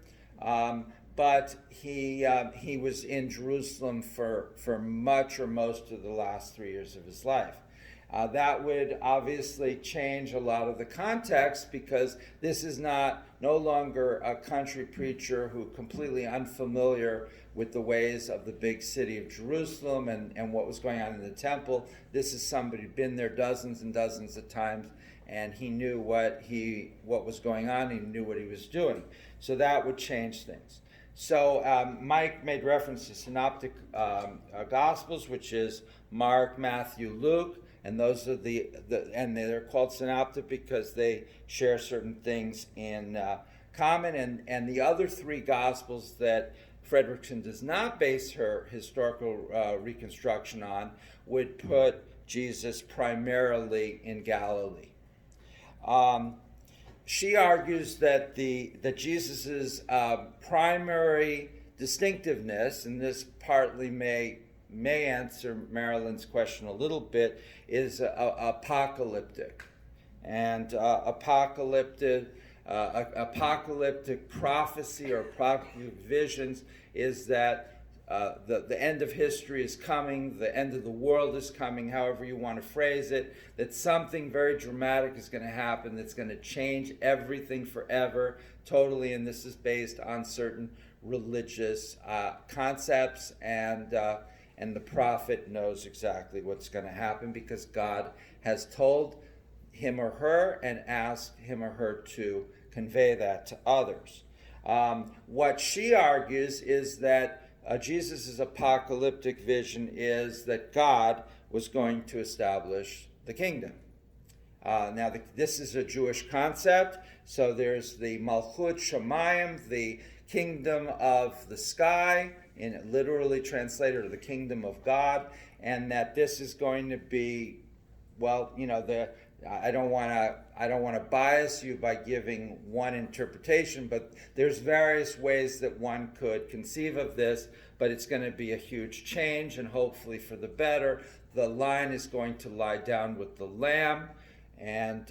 Speaker 2: But he was in Jerusalem for much or most of the last 3 years of his life. That would obviously change a lot of the context, because this is no longer a country preacher who completely unfamiliar with the ways of the big city of Jerusalem and what was going on in the temple. This is somebody who'd been there dozens and dozens of times, and he knew what was going on. He knew what he was doing. So that would change things. So Mike made reference to synoptic gospels, which is Mark, Matthew, Luke, and those are and they're called synoptic because they share certain things in common. And the other 3 gospels that Fredrickson does not base her historical reconstruction on would put Jesus primarily in Galilee. She argues that Jesus's primary distinctiveness, and this partly may answer Marilyn's question a little bit, is apocalyptic. And apocalyptic prophecy or apocalyptic visions is that the end of history is coming, the end of the world is coming, however you want to phrase it, that something very dramatic is going to happen that's going to change everything forever, totally, and this is based on certain religious concepts, and the prophet knows exactly what's going to happen because God has told him or her and asked him or her to convey that to others. What she argues is that Jesus' apocalyptic vision is that God was going to establish the kingdom. Now, this is a Jewish concept, so there's the Malchut Shamayim, the kingdom of the sky, literally translated to the kingdom of God, and that this is going to be, well, I don't want to bias you by giving one interpretation, but there's various ways that one could conceive of this, but it's going to be a huge change, and hopefully for the better. The lion is going to lie down with the lamb, and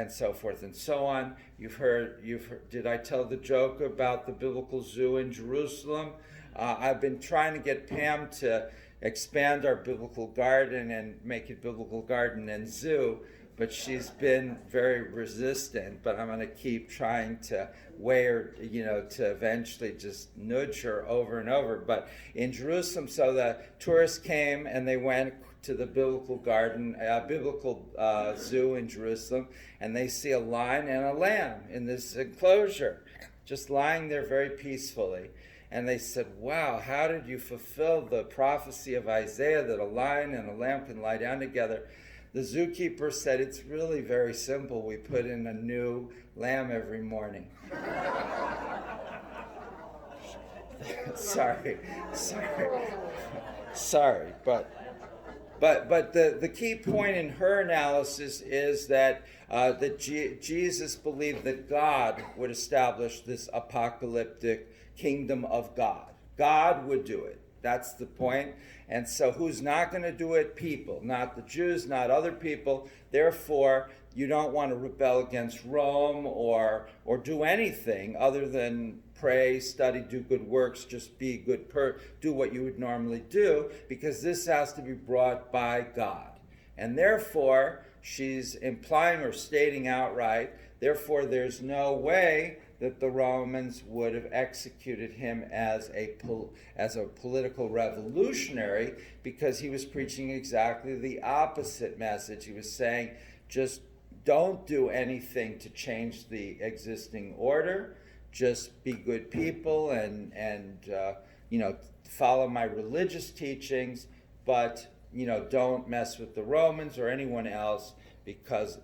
Speaker 2: so forth and so on. You've heard. Did I tell the joke about the biblical zoo in Jerusalem? I've been trying to get Pam to expand our biblical garden and make it biblical garden and zoo, but she's been very resistant. But I'm going to keep trying to weigh her, to eventually just nudge her over and over. But in Jerusalem, so the tourists came and they went to the biblical garden, biblical zoo in Jerusalem, and they see a lion and a lamb in this enclosure, just lying there very peacefully. And they said, wow, how did you fulfill the prophecy of Isaiah that a lion and a lamb can lie down together? The zookeeper said, it's really very simple. We put in a new lamb every morning. Sorry, but the key point in her analysis is that Jesus believed that God would establish this apocalyptic kingdom of God. God would do it. That's the point. And so who's not going to do it? People. Not the Jews, not other people. Therefore, you don't want to rebel against Rome or do anything other than pray, study, do good works, just be do what you would normally do, because this has to be brought by God. And therefore, she's implying or stating outright, therefore there's no way that the Romans would have executed him as a political revolutionary, because he was preaching exactly the opposite message. He was saying, just don't do anything to change the existing order. Just be good people and follow my religious teachings, but don't mess with the Romans or anyone else, because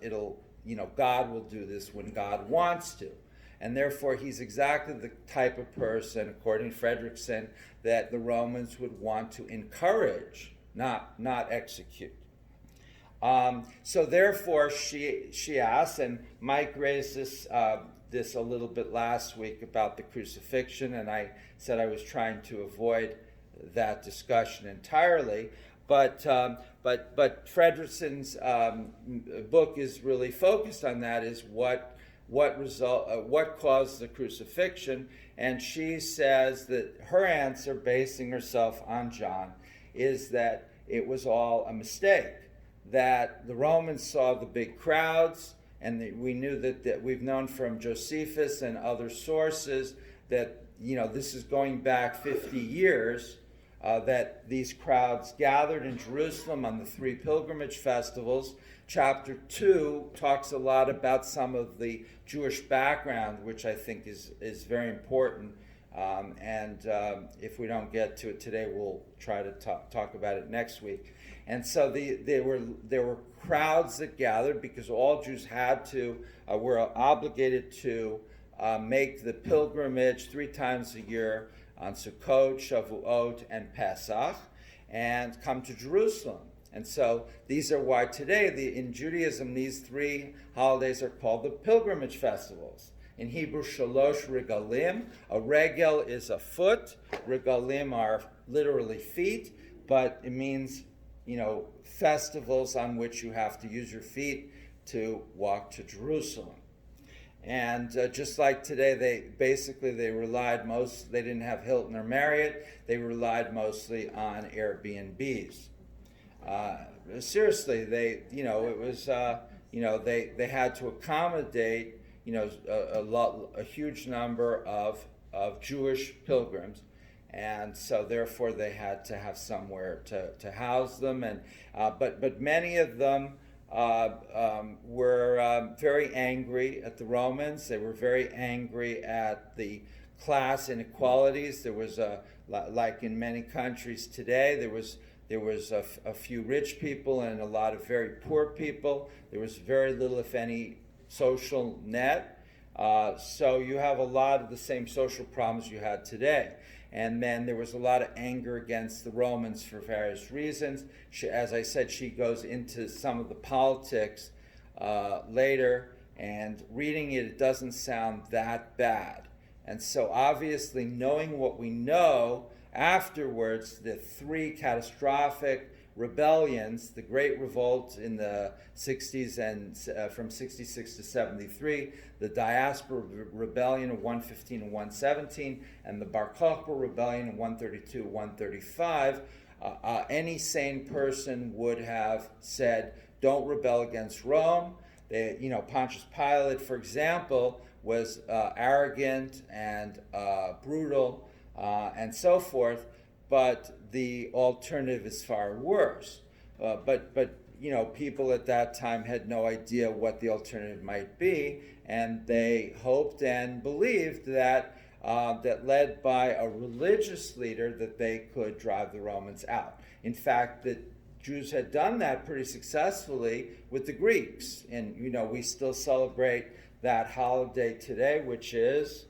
Speaker 2: God will do this when God wants to. And therefore, he's exactly the type of person, according to Fredrickson, that the Romans would want to encourage, not execute. So therefore, she asks, and Mike raised this a little bit last week about the crucifixion, and I said I was trying to avoid that discussion entirely. But Fredrickson's book is really focused on that, is what caused the crucifixion, and she says that her answer, basing herself on John, is that it was all a mistake, that the Romans saw the big crowds, and we knew that we've known from Josephus and other sources that this is going back 50 years, that these crowds gathered in Jerusalem on the 3 pilgrimage festivals. Chapter 2 talks a lot about some of the Jewish background, which I think is very important. If we don't get to it today, we'll try to talk about it next week. And so there were crowds that gathered because all Jews were obligated to make the pilgrimage 3 times a year on Sukkot, Shavuot, and Pesach, and come to Jerusalem. And so these are why today, in Judaism, these 3 holidays are called the pilgrimage festivals. In Hebrew, shalosh regalim. A regel is a foot. Regalim are literally feet, but it means, festivals on which you have to use your feet to walk to Jerusalem. And just like today, they relied they didn't have Hilton or Marriott. They relied mostly on Airbnbs. Seriously, they had to accommodate, a huge number of Jewish pilgrims, and so therefore they had to have somewhere to house them. And but many of them were very angry at the Romans. They were very angry at the class inequalities. There was like in many countries today, there was a few rich people and a lot of very poor people. There was very little, if any, social net. So you have a lot of the same social problems you had today. And then there was a lot of anger against the Romans for various reasons. As I said, she goes into some of the politics later, and reading it, it doesn't sound that bad. And so obviously, knowing what we know afterwards, the three catastrophic rebellions, the Great Revolt in the 60s and from 66 to 73, the Diaspora Rebellion of 115 and 117, and the Bar Kokhba Rebellion of 132 and 135, any sane person would have said, don't rebel against Rome. Pontius Pilate, for example, was arrogant and brutal and so forth, but the alternative is far worse. But people at that time had no idea what the alternative might be, and they hoped and believed that led by a religious leader, that they could drive the Romans out. In fact, the Jews had done that pretty successfully with the Greeks, and we still celebrate that holiday today, which is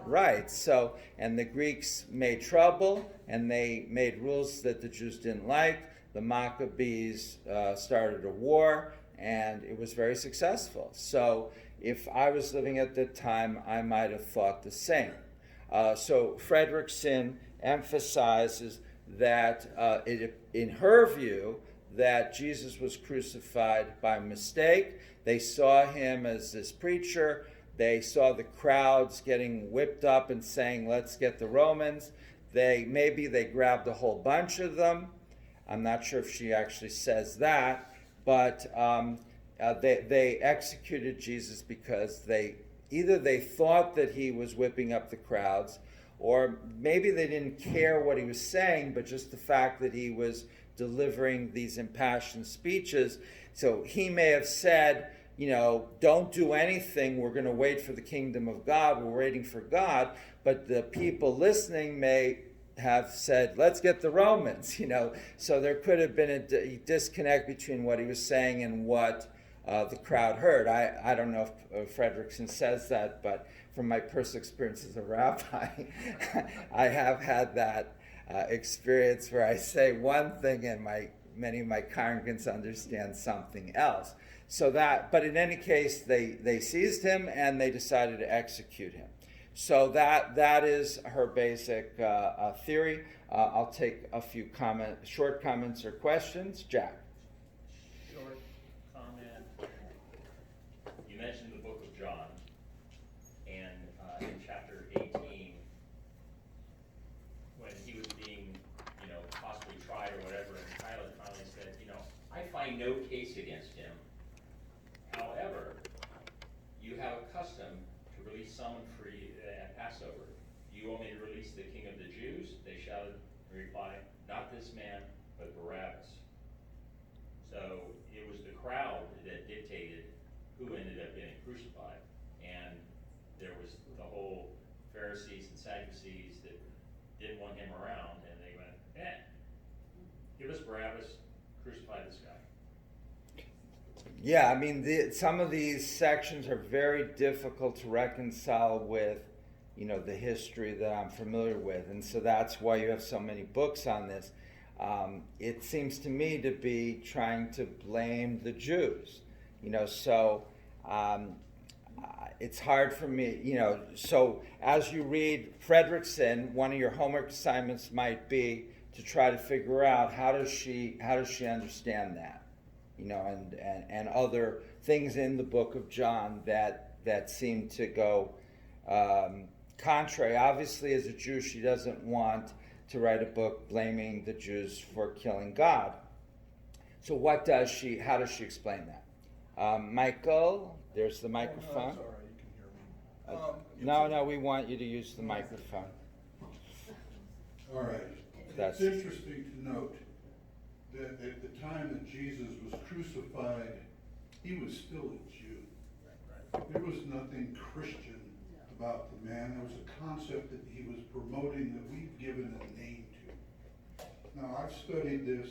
Speaker 2: right. So, and the Greeks made trouble, and they made rules that the Jews didn't like. The Maccabees started a war, and it was very successful. So if I was living at the time, I might have thought the same. So Fredrickson emphasizes that in her view, that Jesus was crucified by mistake. They saw him as this preacher. They saw the crowds getting whipped up and saying, let's get the Romans. Maybe they grabbed a whole bunch of them. I'm not sure if she actually says that, but they executed Jesus because either they thought that he was whipping up the crowds, or maybe they didn't care what he was saying, but just the fact that he was delivering these impassioned speeches. So he may have said, don't do anything. We're going to wait for the kingdom of God. We're waiting for God. But the people listening may have said, let's get the Romans, So there could have been a disconnect between what he was saying and what the crowd heard. I don't know if Fredrickson says that, but from my personal experience as a rabbi, I have had that experience where I say one thing and many of my congregants understand something else. But in any case, they seized him and they decided to execute him. So that is her basic theory. I'll take a few short comments or questions. Jack.
Speaker 5: Short comment. You mentioned the book of John, and in chapter 18, when he was being, possibly tried or whatever, and Pilate finally said, I find no case against him. However, you have a custom to release someone free at Passover. Do you want me to release the king of the Jews? They shouted in reply, not this man, but Barabbas. So it was the crowd that dictated who ended up getting crucified. And there was the whole Pharisees and Sadducees that didn't want him around, and they went, give us Barabbas, crucify this guy.
Speaker 2: Yeah, some of these sections are very difficult to reconcile with, the history that I'm familiar with. And so that's why you have so many books on this. It seems to me to be trying to blame the Jews, so it's hard for me, so as you read Fredrickson, one of your homework assignments might be to try to figure out how does she understand that, and other things in the book of John that seem to go contrary. Obviously, as a Jew, she doesn't want to write a book blaming the Jews for killing God. So how does she explain that? Michael, there's the microphone.
Speaker 4: That's all right, you can hear me.
Speaker 2: No, we want you to use the microphone.
Speaker 11: All right.
Speaker 2: That's
Speaker 11: It's interesting to note
Speaker 14: that at the time that Jesus was crucified, he was still a Jew. There was nothing Christian about the man. There was a concept that he was promoting that we've given a name to. Now, I've studied this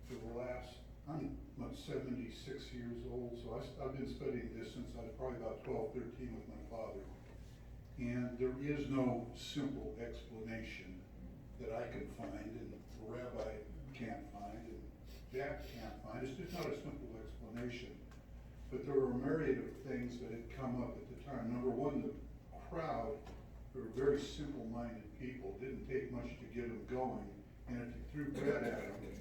Speaker 14: for the last, I'm 76 years old, so I've been studying this since I was probably about 12, 13 with my father. And there is no simple explanation that I can find, and the rabbi can't find, and Jack can't find. It's just not a simple explanation. But there were a myriad of things that had come up at the time. Number one, the crowd, they were very simple-minded people. It didn't take much to get them going. And if you threw bread at them,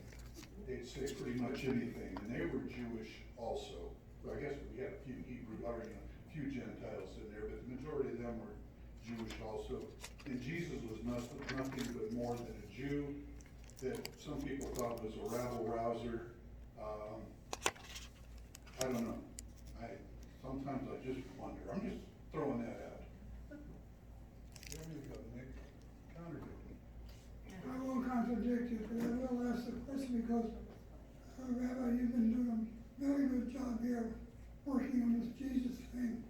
Speaker 14: they'd say pretty much anything. And they were Jewish also. Well, I guess we had a few a few Gentiles in there, but the majority of them were Jewish also. And Jesus was nothing but more than a Jew that some people thought was a rabble-rouser. I don't know. Sometimes I just wonder. I'm just throwing that out. There you go, Nick. Contradicting.
Speaker 11: I won't contradict you, but I will ask the question because, Rabbi, you've been doing a very good job here working on this Jesus thing.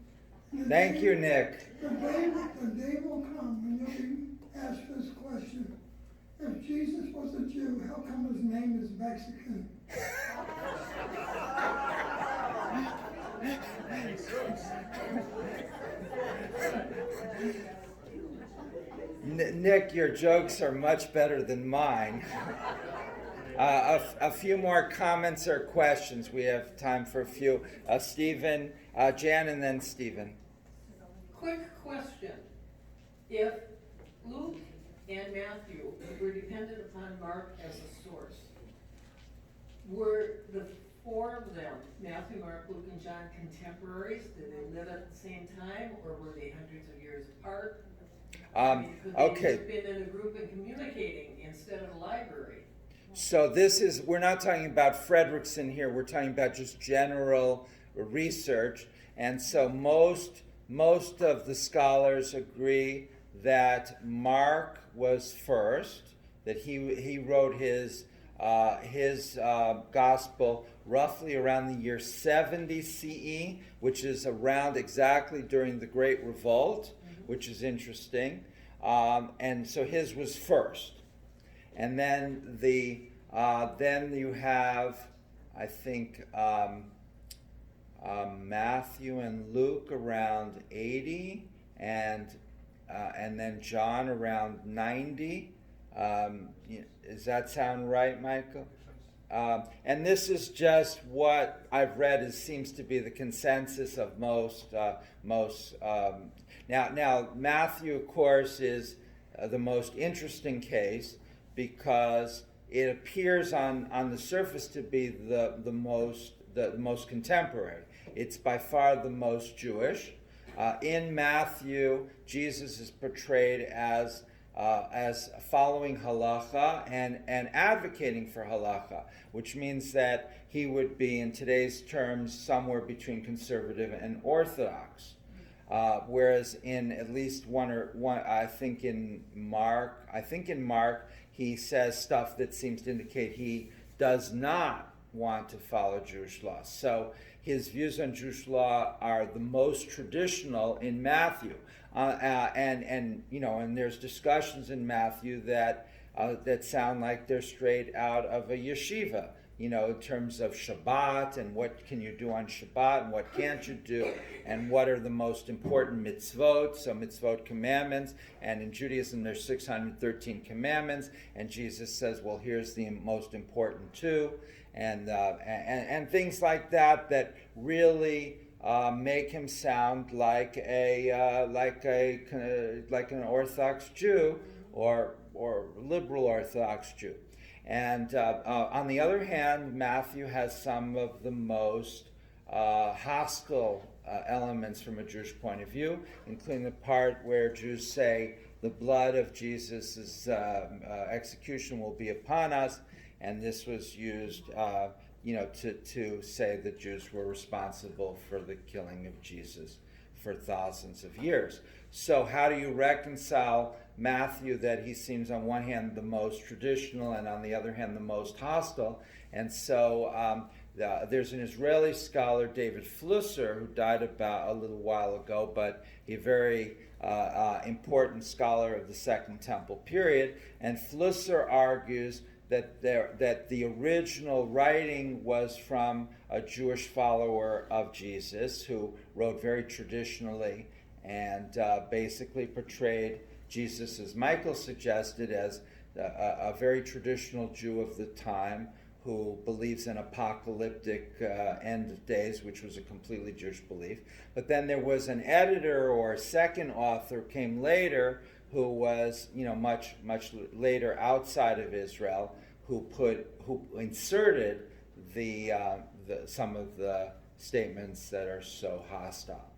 Speaker 2: Thank you, Nick.
Speaker 11: The day will come when you'll be asked this question. If Jesus was a Jew, how come his name is Mexican?
Speaker 2: Nick, your jokes are much better than mine. A few more comments or questions. We have time for a few. Stephen, Jan, and then Stephen.
Speaker 7: Quick question. If Luke and Matthew were dependent upon Mark as a source, were the four of them, Matthew, Mark, Luke, and John, contemporaries? Did they live at the same time, or were they hundreds of years apart? Could they have been in a group and communicating instead of a library?
Speaker 2: So we're not talking about Fredrickson here, we're talking about just general research. And so most of the scholars agree that Mark was first, that he wrote his gospel roughly around the year 70 CE, which is around exactly during the Great Revolt, which is interesting. And so his was first. And then then you have, I think, Matthew and Luke around 80, and then John around 90. Does that sound right, Michael? And this is just what I've read seems to be the consensus of most. Now Matthew, of course, is the most interesting case because it appears on the surface to be the most contemporary. It's by far the most Jewish. In Matthew, Jesus is portrayed as following halacha and advocating for halacha, which means that he would be, in today's terms, somewhere between conservative and orthodox. Whereas in at least I think in Mark, he says stuff that seems to indicate he does not want to follow Jewish law. So his views on Jewish law are the most traditional in Matthew. And there's discussions in Matthew that sound like they're straight out of a yeshiva, in terms of Shabbat and what can you do on Shabbat and what can't you do and what are the most important mitzvot, so mitzvot commandments, and in Judaism there's 613 commandments, and Jesus says, well, here's the most important two, and things like that really make him sound like an Orthodox Jew or liberal Orthodox Jew. And on the other hand, Matthew has some of the most hostile elements from a Jewish point of view, including the part where Jews say the blood of Jesus' execution will be upon us, and this was used to say that Jews were responsible for the killing of Jesus for thousands of years. So how do you reconcile Matthew, that he seems on one hand the most traditional and on the other hand the most hostile? And so there's an Israeli scholar, David Flusser, who died about a little while ago, but a very important scholar of the Second Temple period. And Flusser argues that the original writing was from a Jewish follower of Jesus who wrote very traditionally and basically portrayed Jesus, as Michael suggested, as a very traditional Jew of the time who believes in apocalyptic end of days, which was a completely Jewish belief. But then there was an editor or a second author came later who was, much later outside of Israel, who inserted some of the statements that are so hostile.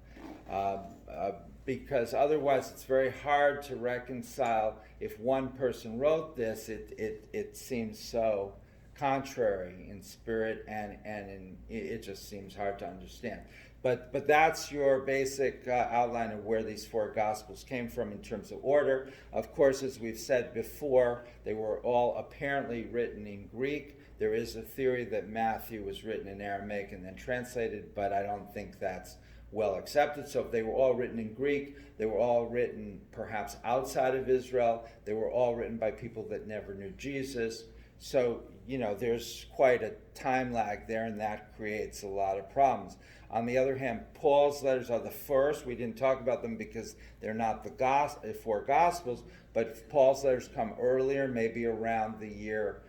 Speaker 2: Because otherwise it's very hard to reconcile. If one person wrote this, it seems so contrary in spirit, and it just seems hard to understand. But that's your basic outline of where these four Gospels came from in terms of order. Of course, as we've said before, they were all apparently written in Greek. There is a theory that Matthew was written in Aramaic and then translated, but I don't think that's well accepted. So if they were all written in Greek, they were all written perhaps outside of Israel, they were all written by people that never knew Jesus. So, there's quite a time lag there, and that creates a lot of problems. On the other hand, Paul's letters are the first. We didn't talk about them because they're not the four Gospels, but Paul's letters come earlier, maybe around the year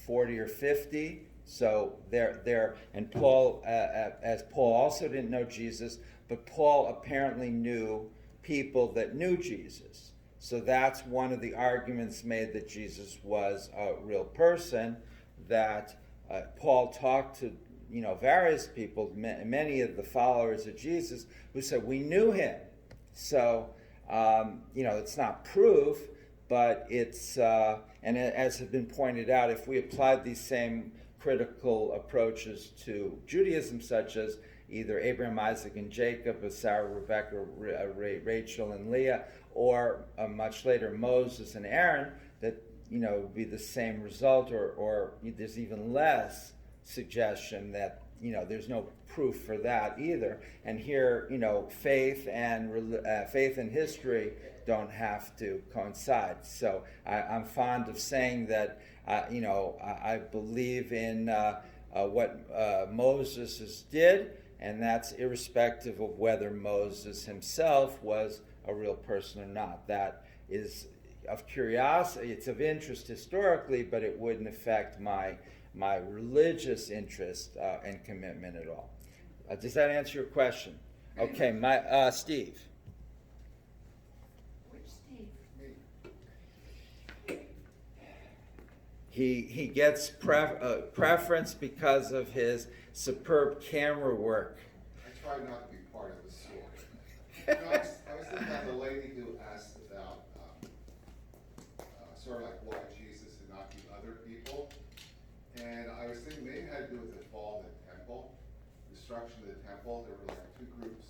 Speaker 2: 40 or 50. So and Paul, as Paul also didn't know Jesus, but Paul apparently knew people that knew Jesus. So that's one of the arguments made that Jesus was a real person, that Paul talked to various people, many of the followers of Jesus, who said, we knew him. So, it's not proof, but it's, and as has been pointed out, if we applied these same critical approaches to Judaism, such as either Abraham, Isaac, and Jacob, or Sarah, Rebecca, Rachel, and Leah, or much later Moses and Aaron, that would be the same result, or there's even less suggestion that there's no proof for that either. And here, faith and history don't have to coincide. So I'm fond of saying that I believe in what Moses did, and that's irrespective of whether Moses himself was a real person or not. That is of curiosity, it's of interest historically, but it wouldn't affect my religious interest and commitment at all. Does that answer your question? Okay, Steve.
Speaker 8: Which Steve?
Speaker 2: He gets preference because of his superb camera work.
Speaker 4: I try not to be part of the story. I was thinking about the lady who asked about sort of like why Jesus and not the other people. And I was thinking maybe it had to do with the fall of the temple, destruction of the temple. There were like two groups,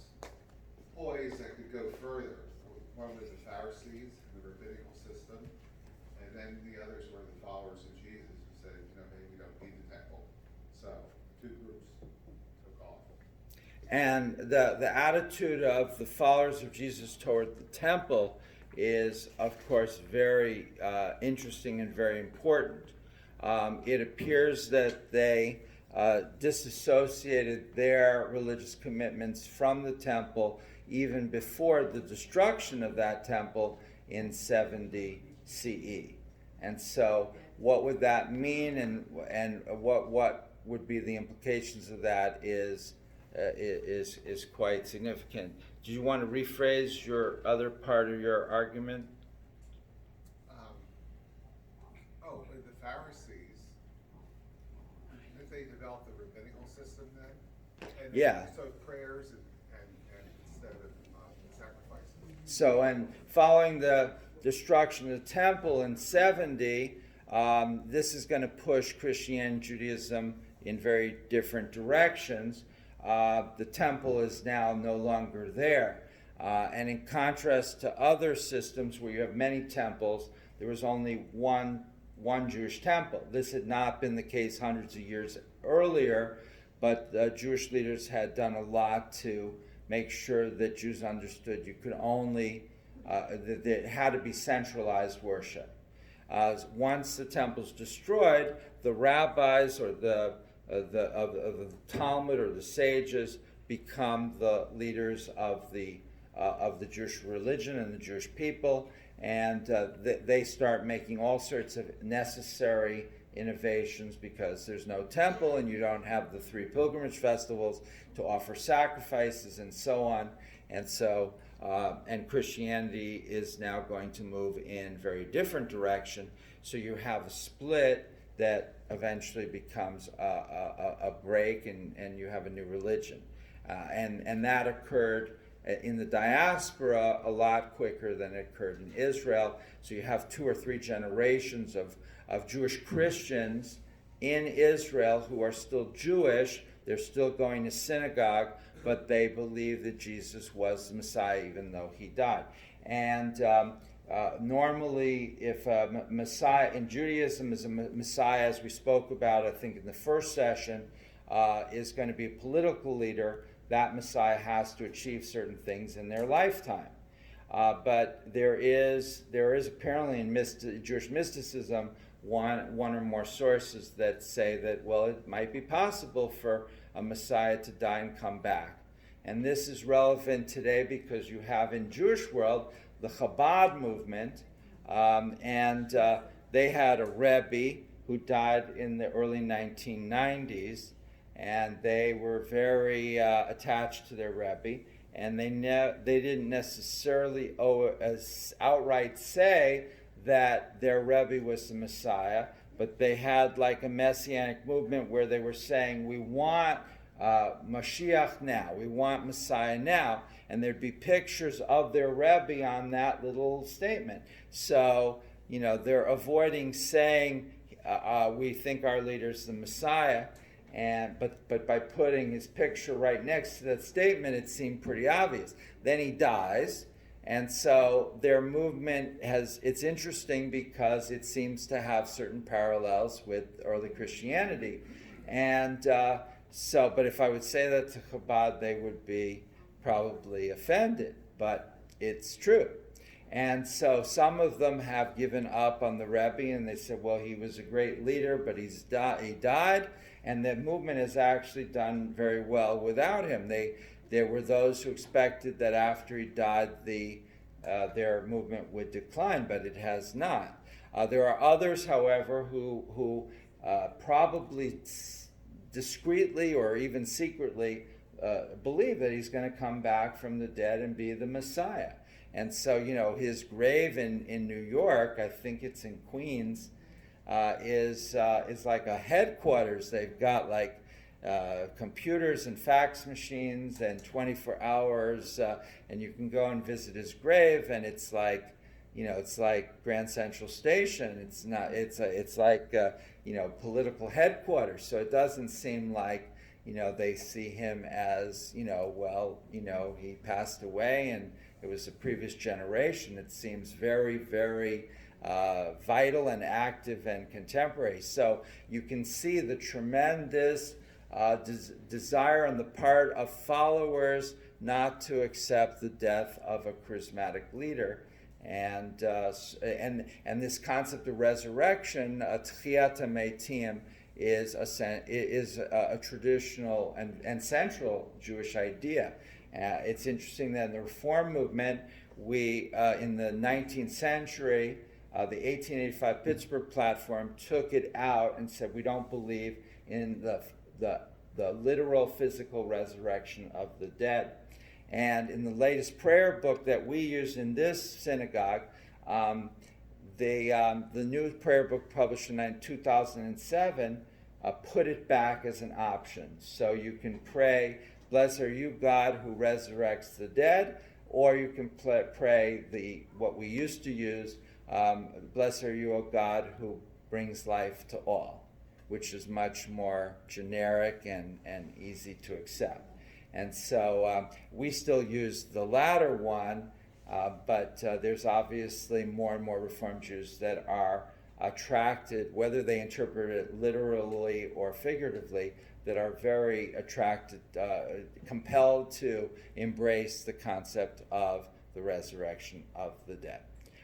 Speaker 4: boys that could go further. One was the Pharisees and the rabbinical system, and then the others were the followers of Jesus who said, maybe we don't need the temple. So two groups took off.
Speaker 2: And the attitude of the followers of Jesus toward the temple is, of course, very interesting and very important. It appears that they disassociated their religious commitments from the temple even before the destruction of that temple in 70 CE. And so what would that mean, and what would be the implications of that is quite significant. Do you want to rephrase your other part of your argument?
Speaker 4: The Pharisees, did they develop the rabbinical system then? And
Speaker 2: Yeah.
Speaker 4: So prayers and instead of sacrifices.
Speaker 2: So, and following the destruction of the temple in 70, this is going to push Christianity and Judaism in very different directions. the temple is now no longer there. And in contrast to other systems where you have many temples, there was only one Jewish temple. This had not been the case hundreds of years earlier, but Jewish leaders had done a lot to make sure that Jews understood you could only, that it had to be centralized worship. Once the temple's destroyed, the rabbis or the Talmud or the sages become the leaders of the Jewish religion and the Jewish people, and they start making all sorts of necessary innovations because there's no temple and you don't have the 3 pilgrimage festivals to offer sacrifices and so on. And so, and Christianity is now going to move in very different direction. So you have a split that eventually becomes a break, and you have a new religion. And that occurred in the diaspora a lot quicker than it occurred in Israel. So you have 2 or 3 generations of Jewish Christians in Israel who are still Jewish. They're still going to synagogue, but they believe that Jesus was the Messiah even though he died. And normally, if a Messiah in Judaism is a Messiah, as we spoke about, I think in the first session, is going to be a political leader, that Messiah has to achieve certain things in their lifetime. But there is apparently in Jewish mysticism one or more sources that say that, well, it might be possible for a Messiah to die and come back. And this is relevant today because you have in Jewish world the Chabad movement, and they had a Rebbe who died in the early 1990s, and they were very attached to their Rebbe, and they didn't necessarily outright say that their Rebbe was the Messiah, but they had like a messianic movement where they were saying, we want Mashiach now, we want Messiah now, and there'd be pictures of their Rebbe on that little statement. So, they're avoiding saying, we think our leader's the Messiah, but by putting his picture right next to that statement, it seemed pretty obvious. Then he dies, and so their movement it's interesting because it seems to have certain parallels with early Christianity. And but if I would say that to Chabad, they would be probably offended, but it's true. And so some of them have given up on the Rebbe, and they said, well, he was a great leader, but he died, and the movement has actually done very well without him. There were those who expected that after he died, their movement would decline, but it has not. There are others, however, who probably discreetly or even secretly believe that he's going to come back from the dead and be the Messiah. And so, his grave in New York, I think it's in Queens, is like a headquarters. They've got like computers and fax machines and 24 hours, and you can go and visit his grave, and it's like, it's like Grand Central Station. It's not. It's like political headquarters. So it doesn't seem like they see him as he passed away and it was a previous generation. It seems very, very vital and active and contemporary. So you can see the tremendous desire on the part of followers not to accept the death of a charismatic leader. And this concept of resurrection, Tchiyat HaMeitim, is a traditional and central Jewish idea. It's interesting that in the Reform movement, we in the 19th century, the 1885 Pittsburgh Platform took it out and said we don't believe in the literal physical resurrection of the dead. And in the latest prayer book that we use in this synagogue, the new prayer book published in 2007 put it back as an option. So you can pray, "Blessed are you, God, who resurrects the dead," or you can pray what we used to use, "Blessed are you, O God, who brings life to all," which is much more generic and easy to accept. And so we still use the latter one, but there's obviously more and more Reformed Jews that are attracted, whether they interpret it literally or figuratively, that are very attracted, compelled to embrace the concept of the resurrection of the dead.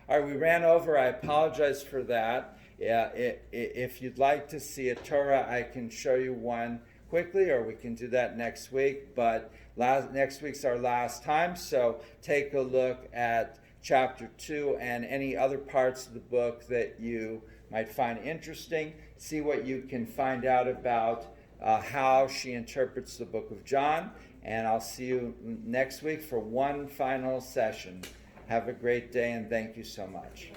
Speaker 2: All right, we ran over. I apologize for that. If you'd like to see a Torah, I can show you one quickly, or we can do that next week. But next week's our last time, so take a look at chapter 2 and any other parts of the book that you might find interesting. See what you can find out about how she interprets the book of John. And I'll see you next week for one final session. Have a great day, and thank you so much.